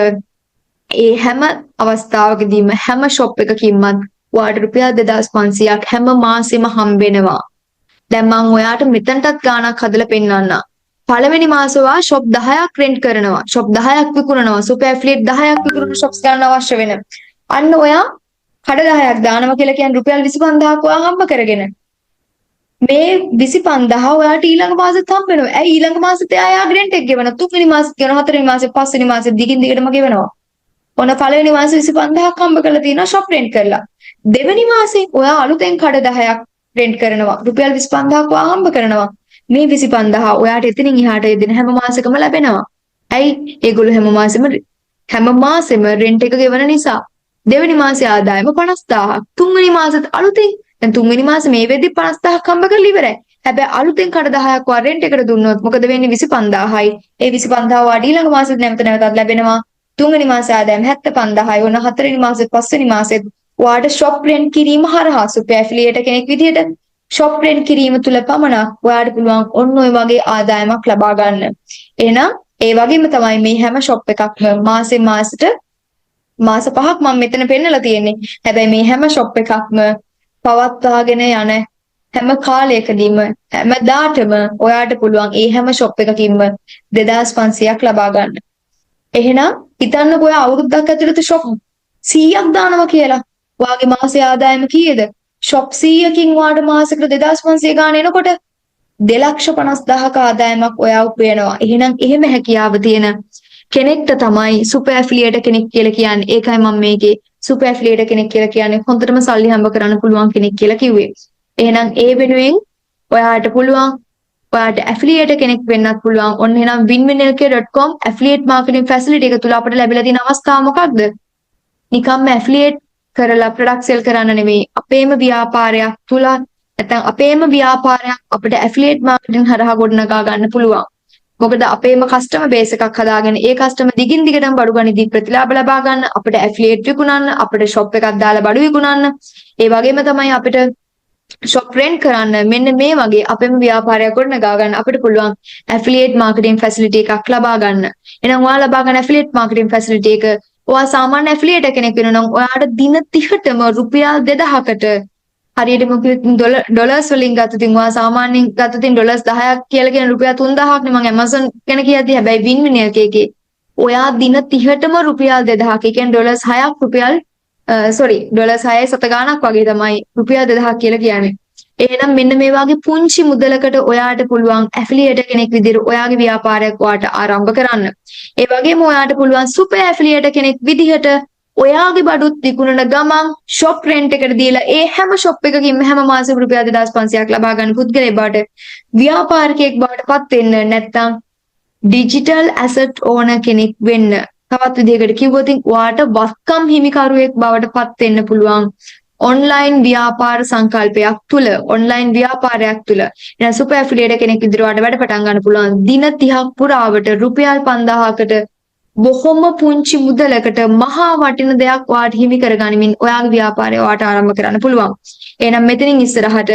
[SPEAKER 1] ඒ හැම අවස්ථාවකදීම හැම ෂොප් එකකින්මත් ඔයාට රුපියල් 2500ක් හැම මාසෙම හම්බෙනවා. දැන් මම ඔයාට මෙතනටත් ගාණක් හදලා පෙන්නන්නම්. පළවෙනි මාසේ ඔයා ෂොප් 10ක් රෙන්ට් කරනවා. ෂොප් 10ක් විකුණනවා. සුපර් ඇෆිලියේට් 10ක් විකුණන ෂොප්ස් ගන්න අවශ්‍ය වෙන. අන්න ඔයා කඩ 10ක් දානවා කියලා කියන්නේ රුපියල් 25000ක් ඔයා හම්බ කරගෙන. මේ 25000 ඔයාට ඊළඟ මාසෙත් හම්බ වෙනවා. ඇයි ඊළඟ මාසෙත් එයා රෙන්ට් එක ගෙවනවා. තුන්වෙනි මාසෙත් ගෙවනවා. හතරවෙනි මාසෙත් පස්වෙනි මාසෙත් දිගින් දිගටම ගෙවනවා. ඔන්න පළවෙනි මාසේ 25000ක් හම්බ කරලා තියෙනවා ෂොප් රෙන්ට් කරලා. දෙවෙනි මාසේ ඔයා අලුතෙන් කඩ 10ක් රෙන්ට් කරනවා. රුපියල් 25000ක් ඔයා හම්බ කරනවා. මේ 25000 ඔයාට එතනින් එහාට යෙදෙන හැම මාසෙකම ලැබෙනවා. ඇයි? ඒගොල්ලෝ හැම මාසෙම රෙන්ට් එක ගෙවන නිසා. දෙවෙනි මාසේ ආදායම 50000ක්. තුන්වෙනි මාසෙත් අලුතෙන් දැන් තුන්වෙනි මාසේ මේ වෙද්දි 50000ක් හම්බ කරලා ඉවරයි. හැබැයි අලුතෙන් කඩ 10ක් වා රෙන්ට් එකට දුන්නොත් මොකද වෙන්නේ 25000යි. ඒ 25000 වාට ඊළඟ මාසෙත් නැවතත් ලැබෙනවා. තුන්වෙනි මාසේ ආදායම 75000යි. ඔන්න හතරවෙනි මාසෙත් පස්වෙනි මාසෙත් ඔයාට ෂොප් රෙන්ට් කිරීම හරහා සුපර් ඇෆිලියේටර් කෙනෙක් විදිහට ෂොප් රෙන්ට් කිරීම තුල පමණක් ඔයාට පුළුවන් ඔන්න ඔය වගේ ආදායමක් ලබා ගන්න. එහෙනම් ඒ වගේම තමයි මේ හැම ෂොප් එකක්ම මාසෙන් මාසෙට මාස 5ක් මම මෙතන පෙන්නලා තියෙන්නේ. හැබැයි මේ හැම ෂොප් එකක්ම පවත්වාගෙන යන හැම කාලයකදීම හැමදාටම ඔයාට පුළුවන් ඒ හැම ෂොප් එකකින්ම 2500ක් ලබා ගන්න. එහෙනම් හිතන්නකෝ ඔයා අවුරුද්දක් ඇතුළත ෂොප් 100ක් දානවා කියලා. ඔයාගේ මාසේ ආදායම කීයද? ෂොප් 100කින් ඔයාට මාසෙකට 2500 ගාන එනකොට 2,50,000ක ආදායමක් ඔයා උපයනවා. එහෙනම් එහෙම හැකියාව තියෙන කෙනෙක්ට තමයි සුපර් ඇෆිලියේටර් කෙනෙක් කියලා කියන්නේ. ඒකයි මම මේකේ සුපර් ඇෆිලියේටර් කෙනෙක් කියලා කියන්නේ හොඳටම සල්ලි හම්බ කරන්න පුළුවන් කෙනෙක් කියලා කිව්වේ. එහෙනම් ඒ වෙනුවෙන් ඔයාට පුළුවන් ඔයාට ඇෆිලියේටර් කෙනෙක් වෙන්නත් පුළුවන්. ඔන්න එහෙනම් winwinlk.com ඇෆිලියේට් මාකටිං ෆැසිලිටි එක තුල අපිට ලැබිලා තියෙන අවස්ථාව මොකක්ද? නිකම්ම ඇෆිලියේට් කරලා ප්‍රොඩක්ට් සෙල් කරන්න නෙවෙයි අපේම ව්‍යාපාරයක් තුල නැත්නම් අපේම ව්‍යාපාරයක් අපිට ඇෆිලියේට් මාකටිං හරහා ගොඩනගා ගන්න පුළුවන්. මොකද අපේම කස්ටමර් බේස් එකක් හදාගෙන ඒ කස්ටමර් දිගින් දිගටම බඩු ගනිද්දී ප්‍රතිලාභ ලබා ගන්න අපිට ඇෆිලියේට් විකුණන්න අපිට ෂොප් එකක් දාලා බඩු විකුණන්න ඒ වගේම තමයි අපිට ෂොප් රෙන්ට් කරන්න මෙන්න මේ වගේ අපේම ව්‍යාපාරයක් ගොඩනගා ගන්න අපිට පුළුවන් ඇෆිලියේට් මාකටිං ෆැසිලිටි එකක් ලබා ගන්න. එහෙනම් ඔයා ලබා ගන්න ඇෆිලියේට් මාකටිං ෆැසිලිටි එක ඔයා සාමාන්‍ය ඇෆිලියේටර් කෙනෙක් වෙනවා නම් ඔයාට දින 30ටම රුපියල් 2000කට හරියටම ඩොලර්ස් වලින් ගත්තොතින් ඔයා සාමාන්‍යයෙන් ගත්තොතින් ඩොලර්ස් 10ක් කියලා කියන රුපියල් 3000ක් නේ මම Amazon ගැන කියද්දි හැබැයි වින් වින් එකේ ඔයා දින 30ටම රුපියල් 2000ක් ඒ කියන්නේ ඩොලර්ස් 6ක් රුපියල් ඩොලර්ස් 6 සත ගාණක් වගේ තමයි රුපියල් 2000ක් කියලා කියන්නේ. එහෙනම් මෙන්න මේ වගේ පුංචි මුදලකට ඔයාට පුළුවන් ඇෆිලියේටර් කෙනෙක් විදිහට ඔයාගේ ව්‍යාපාරයක් ඔයාට ආරම්භ කරන්න. ඒ වගේම ඔයාට පුළුවන් සුපර් ඇෆිලියේටර් කෙනෙක් විදිහට ඔයාගේ බඩුත් විකුණන ගමන් ෂොප් රෙන්ට් එකට දීලා ඒ හැම ෂොප් එකකින්ම හැම මාසෙක රුපියල් 2500ක් ලබා ගන්න පුද්ගලයෙක් බවට ව්‍යාපාරිකයෙක් බවට පත් වෙන්න නැත්නම් ඩිජිටල් ඇසට් ඕනර් කෙනෙක් වෙන්න. තවත් විදිහකට කිව්වොත් ඔයාට වත්කම් හිමිකරුවෙක් බවට පත් වෙන්න පුළුවන්. ඔන්ලයින් ව්‍යාපාර සංකල්පයක් තුල ඔන්ලයින් ව්‍යාපාරයක් තුල දැන් සුපර් ඇෆිලියේටර් කෙනෙක් විදිහට ඔයාලට වැඩ පටන් ගන්න පුළුවන් දින 30ක් පුරාවට රුපියල් 5000කට බොහොම පුංචි මුදලකට මහා වටින දෙයක් ඔයාට හිමි කරගනිමින් ඔයාගේ ව්‍යාපාරය ඔයාට ආරම්භ කරන්න පුළුවන්. එහෙනම් මෙතනින් ඉස්සරහට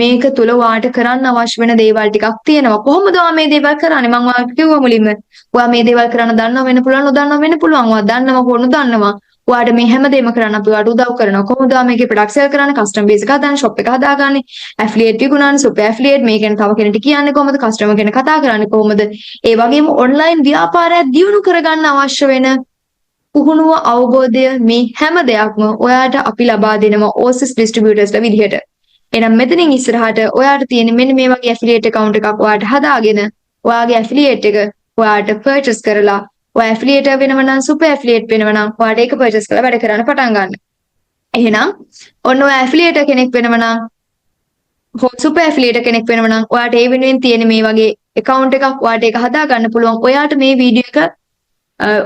[SPEAKER 1] මේක තුල ඔයාට කරන්න අවශ්‍ය වෙන දේවල් ටිකක් තියෙනවා. කොහොමද ඔයා මේ දේවල් කරන්නේ? මම ඔයාලට කිව්වා මුලින්ම. ඔයා මේ දේවල් කරන්න දන්නව වෙන්න පුළුවන්, නොදන්නව වෙන්න පුළුවන්. ඔයා දන්නව හෝ නොදන්නවා. ඔයාට මේ හැමදේම කරන්න අපි ඔයාට උදව් කරනවා. කොහොමද ඔයා මේකේ ප්‍රොඩක්ට් සෙල් කරන්නේ, කස්ටමර් බේස් එක හදාන්නේ, ෂොප් එක හදාගන්නේ, ඇෆිලියේට් විකුණන්නේ, සුපර් ඇෆිලියේට් මේ ගැන තව කෙනෙක්ට කියන්නේ කොහොමද, කස්ටමර් කෙනෙක් කතා කරන්නේ කොහොමද? ඒ වගේම ඔන්ලයින් ව්‍යාපාරයක් දියුණු කරගන්න අවශ්‍ය වෙන පුහුණුව අවබෝධය මේ හැම දෙයක්ම ඔයාට අපි ලබා දෙනවා ඕසිස් ඩිස්ට්‍රිබියුටර්ස්ලා විදිහට. එහෙනම් මෙතනින් ඉස්සරහට ඔයාට තියෙන මෙන්න මේ වගේ ඇෆිලියේට් account එකක් ඔයාට හදාගෙන ඔයාගේ ඇෆිලියේට් එක ඔයාට purchase කරලා ඔයා ඇෆිලියේටර් වෙනව නම් සුපර් ඇෆිලියේට් වෙනව නම් ඔයාට ඒක purchase කරලා වැඩ කරන්න පටන් ගන්න. එහෙනම් ඔන්න ඔයා ඇෆිලියේටර් කෙනෙක් වෙනව නම් සුපර් ඇෆිලියේටර් කෙනෙක් වෙනව නම් ඔයාට ඒ වෙනුවෙන් තියෙන මේ වගේ account එකක් ඔයාට ඒක හදා ගන්න පුළුවන්.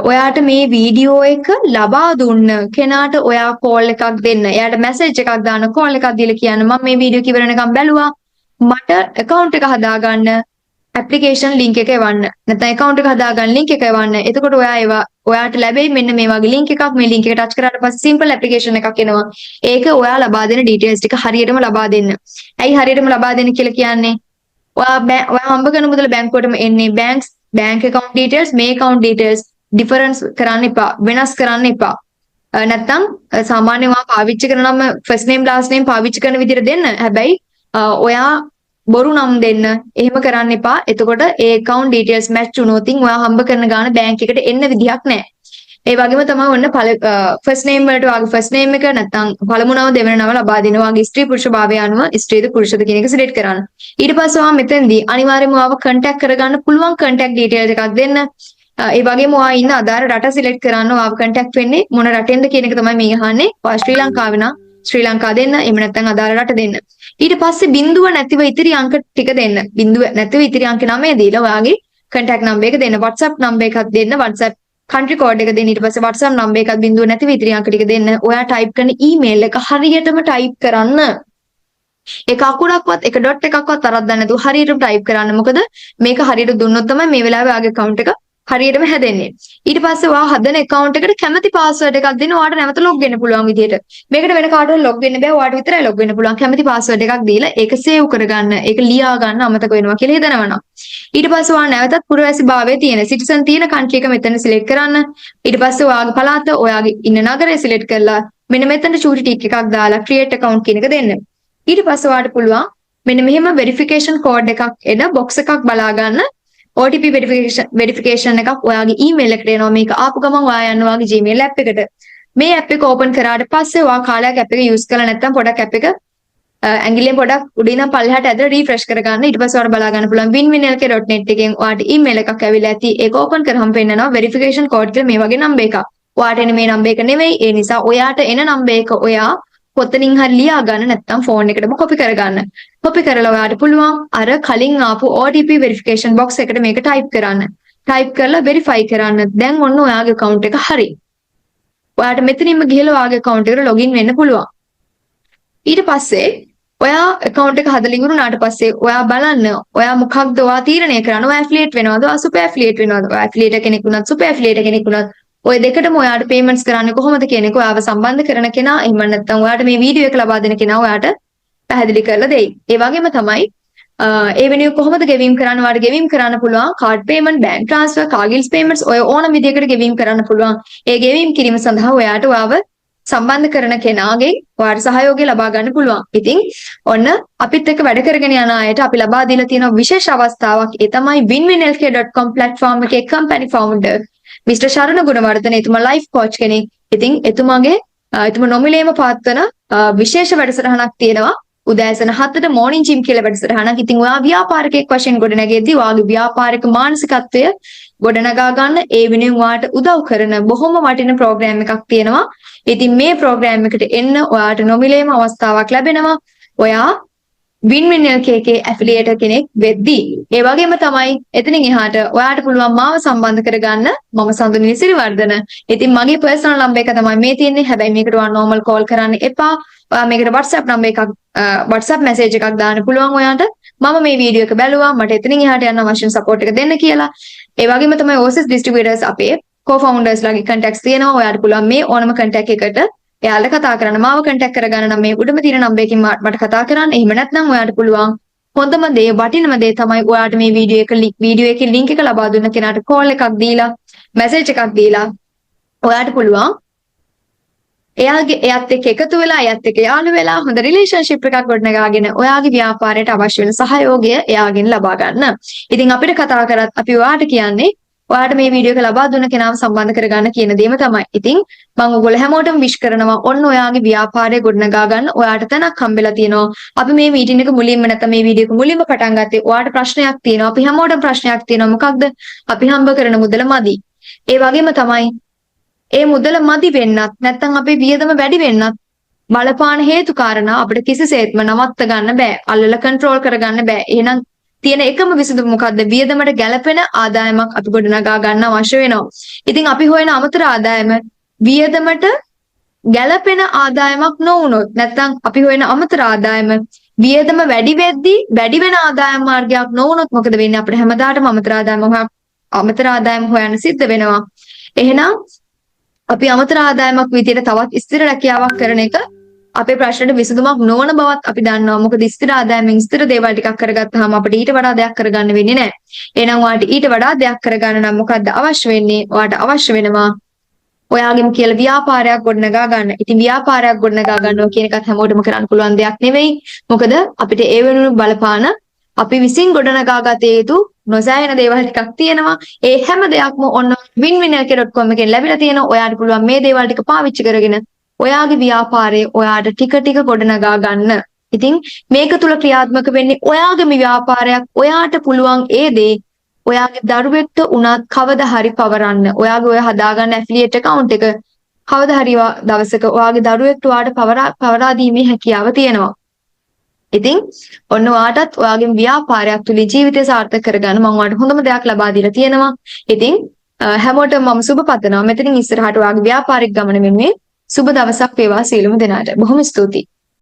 [SPEAKER 1] ඔයාට මේ වීඩියෝ එක ලබා දුන්න කෙනාට ඔයා කෝල් එකක් දෙන්න. එයාට මැසේජ් එකක් දාන්න, කෝල් එකක් දීලා කියන්න මම මේ වීඩියෝ කිවරනකම් බැලුවා. මට account එක හදාගන්න application link එක එවන්න. නැත්නම් account එක හදාගන්න link එක එවන්න. එතකොට ඔයාට ලැබෙයි මෙන්න මේ වගේ link එකක්. මේ link එක touch කරාට පස්සේ simple application එකක් එනවා. ඒක ඔයා ලබා දෙන details ටික හරියටම ලබා දෙන්න. ඇයි හරියටම ලබා දෙන්න කියලා කියන්නේ? ඔයා හම්බ කරන මුදල බැංකුවටම එන්නේ bank account details, මේ account details difference කරන්න එපා. වෙනස් කරන්න එපා. නැත්තම් සාමාන්‍යයෙන් ඔයා පාවිච්චි කරන නම first name last name පාවිච්චි කරන විදිහට දෙන්න. හැබැයි ඔයා බොරු නම් දෙන්න. එහෙම කරන්න එපා. එතකොට ඒ account details match වුණොත් ඔයා හම්බ කරන ගාන බැංක් එකට එන්න විදිහක් නැහැ. ඒ වගේම තමයි ඔන්න first name වලට ඔයාගේ first name එක නැත්තම් පළමු නම දෙවෙනි නම ලබා දෙනවා. ඔයාගේ ස්ත්‍රී පුරුෂ භාවය අනුව ස්ත්‍රීද පුරුෂද කියන එක select කරන්න. ඊට පස්සේ ඔයා මෙතෙන්දී අනිවාර්යයෙන්ම ඔයාව contact කරගන්න පුළුවන් contact details එකක් දෙන්න. ඒ වගේම ඔයා ඉන්න අදාළ රට සිලෙක්ට් කරන්න ඔයාව කන්ටැක්ට් වෙන්නේ මොන රටෙන්ද කියන එක තමයි මේ අහන්නේ. ඔයා ශ්‍රී ලංකාවේ නම් ශ්‍රී ලංකාව දෙන්න. එහෙම නැත්නම් අදාළ රට දෙන්න. ඊට පස්සේ බිඳුව නැතිව ඉතිරි අංක ටික දෙන්න. බිඳුව නැතිව ඉතිරි අංක 9 දීලා ඔයාගේ කන්ටැක්ට් නම්බර් එක දෙන්න. WhatsApp නම්බර් එකක් දෙන්න. WhatsApp country code එක දෙන්න. ඊට පස්සේ WhatsApp නම්බර් එකක් බිඳුව නැතිව ඉතිරි අංක ටික දෙන්න. ඔයා ටයිප් කරන ඊමේල් එක හරියටම ටයිප් කරන්න. එක අකුරක්වත් එක ඩොට් එකක්වත් තරද්දන්න නැතුව හරියටම ටයිප් කරන්න. මොකද මේක හරියට දුන්නොත් තමයි මේ වෙලාවේ ඔයාගේ account එක හරියටම හැදෙන්නේ. ඊට පස්සේ ඔයා හදන account එකට කැමති password එකක් දෙන්න. ඔයාට නැවත log වෙන්න පුළුවන් විදියට. මේකට වෙන කාටවත් log වෙන්න බෑ. ඔයාට විතරයි log වෙන්න පුළුවන්. කැමති password එකක් දීලා ඒක save කරගන්න. ඒක ලියා ගන්න අමතක වෙනවා කියලා හිතනවනම්. ඊට පස්සේ ඔයා නැවතත් පුරවැසි භාවයේ තියෙන citizen තියෙන country එක මෙතන select කරන්න. ඊට පස්සේ ඔයාගේ පළාත, ඔයාගේ ඉන්න නගරය select කරලා මෙන්න මෙතන චූටි ටික් එකක් දාලා create account කියන එක දෙන්න. ඊට පස්සේ ඔයාට පුළුවන් මෙන්න මෙහෙම verification code එකක් එන box එකක් බලා ගන්න. OTP verification එකක් ඔයාගේ email එකට එනවා. මේක ආපු ගමන් ඔයා යන්න ඔයාගේ Gmail app එකට. මේ app එක open කරාට පස්සේ ඔයා කාලයක් app එක use කරලා නැත්නම් පොඩක් app එක ඇඟිල්ලෙන් පොඩක් උඩින් නම් පල්ලෙහාට ඇදලා refresh කරගන්න. ඊට පස්සේ ඔයාලා බලා ගන්න පුළුවන් winwinlk.net එකෙන් ඔයාට email එකක් ඇවිල්ලා ඇති. ඒක open කරාම පෙන්නනවා verification code කියලා මේ වගේ number එකක්. ඔයාට එන මේ number එක නෙවෙයි. ඒ නිසා ඔයාට එන number එක ඔයා කොතනින් හරි ලියා ගන්න නැත්නම් ෆෝන් එකටම කොපි කරගන්න. කොපි කරලා ඔයාට පුළුවන් අර කලින් ආපු OTP verification box එකට මේක type කරන්න. type කරලා verify කරන්න. දැන් ඔන්න ඔයාගේ account එක හරි. ඔයාට මෙතනින්ම ගිහලා ඔයාගේ account එකට login වෙන්න පුළුවන්. ඊට පස්සේ ඔයා account එක හදලා ඉවරුනාට පස්සේ ඔයා බලන්න ඔයා මොකක්ද ඔයා තීරණය කරන්න. ඔයා affiliate වෙනවද? ඔයා super affiliate වෙනවද? ඔයා affiliate කෙනෙක් වුණත් super affiliate කෙනෙක් වුණත් ඔය දෙකටම ඔයාට payments කරන්නේ කොහොමද කියන එක ඔයාව සම්බන්ධ කරන කෙනා එහෙම නැත්නම් ඔයාට මේ වීඩියෝ එක ලබා දෙන කෙනා ඔයාට පැහැදිලි කරලා දෙයි. ඒ වගේම තමයි ඒ වෙනුවෙන් කොහොමද ගෙවීම් කරන්න ඔයාට ගෙවීම් කරන්න පුළුවන් card payment, bank transfer, cargills payments ඔය ඕනම විදියකට ගෙවීම් කරන්න පුළුවන්. ඒ ගෙවීම් කිරීම සඳහා ඔයාට ඔයාව සම්බන්ධ කරන කෙනාගේ ඔයාට සහයෝගය ලබා ගන්න පුළුවන්. ඉතින් ඔන්න අපිත් එක්ක වැඩ කරගෙන යන අයට අපි ලබා දීලා තියෙන විශේෂ අවස්ථාවක්. ඒ තමයි winwinlk.com platform එකේ company founder මිස්ටර් ශරණ ගුණවර්ධන. එතුමා life coach කෙනෙක්. ඉතින් එතුමා නොමිලේම පවත්වන විශේෂ වැඩසටහනක් තියෙනවා. උදෑසන 7ට morning gym කියලා වැඩසටහනක්. ඉතින් ඔයා ව්‍යාපාරිකයෙක් වශයෙන් ගොඩනැගෙද්දී ඔයාගේ ව්‍යාපාරික මානසිකත්වය ගොඩනගා ගන්න ඒ වෙනුවෙන් ඔයාට උදව් කරන බොහොම වටින ප්‍රෝග්‍රෑම් එකක් තියෙනවා. ඉතින් මේ ප්‍රෝග්‍රෑම් එකට එන්න ඔයාට නොමිලේම අවස්ථාවක් ලැබෙනවා. ඔයා WinWinLK එකේ ඇෆිලියේටර් කෙනෙක් වෙද්දී. ඒ වගේම තමයි එතනින් එහාට ඔයාට පුළුවන් මාව සම්බන්ධ කරගන්න. මම සඳුනි සිරිවර්ධන. ඉතින් මගේ පර්සනල් නම්බර් එක තමයි මේ තියෙන්නේ. හැබැයි මේකට ඔයා normal call කරන්න එපා. ඔයා මේකට WhatsApp නම්බර් එකක් WhatsApp message එකක් දාන්න පුළුවන් ඔයාට. මම මේ වීඩියෝ එක බැලුවා. මට එතනින් එහාට යන්න අවශ්‍ය support එක දෙන්න කියලා. ඒ වගේම තමයි Oasis distributors අපේ co-founders ලාගේ contacts තියෙනවා. ඔයාට පුළුවන් මේ ඕනම contact එකකට එයාලා කතා කරන්න. මාව contact කරගන්න නම් මේ උඩම තියෙන නම්බර් එකකින් මට කතා කරන්න. එහෙම නැත්නම් ඔයාට පුළුවන් හොඳම දේ වටිනම දේ තමයි ඔයාට මේ වීඩියෝ එකේ link එක ලබා දුන්න කෙනාට call එකක් දීලා message එකක් දීලා ඔයාට පුළුවන් එයාත් එක්ක එකතු වෙලා එයාත් එක්ක යාළු වෙලා හොඳ රිලේෂන්ෂිප් එකක් ගොඩනගාගෙන ඔයාගේ ව්‍යාපාරයට අවශ්‍ය වෙන සහයෝගය එයාගෙන් ලබා ගන්න. ඉතින් අපිට කතා කරත් අපි ඔයාට කියන්නේ ඔයාට මේ වීඩියෝ එක ලබා දුන්න කෙනාව සම්බන්ධ කරගන්න කියන දේම තමයි. ඉතින් මම ඔයගොල්ලෝ හැමෝටම විශ් කරනවා ඔන්න ඔයාගේ ව්‍යාපාරය ගොඩනගා ගන්න ඔයාට තැනක් හම්බෙලා තියෙනවා. අපි මේ මීටින් එක මුලින්ම නැත්නම් මේ වීඩියෝ එක මුලින්ම පටන් ගත්තේ ඔයාට ප්‍රශ්නයක් තියෙනවා. අපි හැමෝටම ප්‍රශ්නයක් තියෙනවා. මොකක්ද? අපි හම්බ කරන මුදල මදි. ඒ වගේම තමයි ඒ මුදල මදි වෙන්නත් නැත්නම් අපේ වියදම වැඩි වෙන්නත් බලපාන හේතු කාරණා අපිට කිසිසේත්ම නවත්ත ගන්න බෑ. අල්ලලා කන්ට්‍රෝල් කරගන්න බෑ. එහෙනම් තියෙන එකම විසඳුම මොකද්ද? වියදමට ගැළපෙන ආදායමක් අපි ගොඩනගා ගන්න අවශ්‍ය වෙනවා. ඉතින් අපි හොයන අමතර ආදායම වියදමට ගැළපෙන ආදායමක් නොවුනොත් නැත්නම් අපි හොයන අමතර ආදායම වියදම වැඩි වෙද්දී වැඩි වෙන ආදායම් මාර්ගයක් නොවුනොත් මොකද වෙන්නේ? අපිට හැමදාටම අමතර ආදායම හොයන්න සිද්ධ වෙනවා. එහෙනම් අපි අමතර ආදායමක් විදියට තවත් ස්ථිර රැකියාවක් කරන එක අපේ ප්‍රශ්නෙට විසඳුමක් නොවන බවත් අපි දන්නවා. මොකද ස්ථිර ආදායමෙන් ස්ථිර දේවල් ටිකක් කරගත්තාම අපිට ඊට වඩා දෙයක් කරගන්න වෙන්නේ නැහැ. එහෙනම් ඔයාලට ඊට වඩා දෙයක් කරගන්න නම් මොකද්ද අවශ්‍ය වෙන්නේ? ඔයාලට අවශ්‍ය වෙනවා ඔයාගෙම කියලා ව්‍යාපාරයක් ගොඩනගා ගන්න. ඉතින් ව්‍යාපාරයක් ගොඩනගා ගන්නවා කියන එකත් හැමෝටම කරන්න පුළුවන් දෙයක් නෙවෙයි. මොකද අපිට ඒ වෙනුවෙන් බලපාන අපි විසින් ගොඩනගා ගත යුතු නොසෑහෙන දේවල් ටිකක් තියෙනවා. ඒ හැම දෙයක්ම ඔන්න winwinlk.com එකෙන් ලැබිලා තියෙනවා. ඔයාට පුළුවන් මේ දේවල් ටික පාවිච්චි කරගෙන ඔයාගේ ව්‍යාපාරය ඔයාට ටික ටික ගොඩනගා ගන්න. ඉතින් මේක තුල ක්‍රියාත්මක වෙන්නේ ඔයාගේම ව්‍යාපාරයක්. ඔයාට පුළුවන් ඒ දේ ඔයාගේ දරුවෙක්ට උනත් කවදා හරි පවරන්න. ඔයාගේ ඔය හදාගන්න ඇෆිලියේට් account එක කවදා හරි දවසක ඔයාගේ දරුවෙක්ට ඔයාට පවරා දීමේ හැකියාව තියෙනවා. ඉතින් ඔන්න ඔයාටත් ඔයාගේ ව්‍යාපාරයක් තුලින් ජීවිතය සාර්ථක කරගන්න මම ඔයාලට හොඳම දෙයක් ලබා දීලා තියෙනවා. ඉතින් හැමෝටම මම සුබ පතනවා. මෙතනින් ඉස්සරහට ඔයාගේ ව්‍යාපාරික ගමන වෙනුවෙන් සුබ දවසක් වේවා සියලුම දෙනාට. බොහොම ස්තුතියි.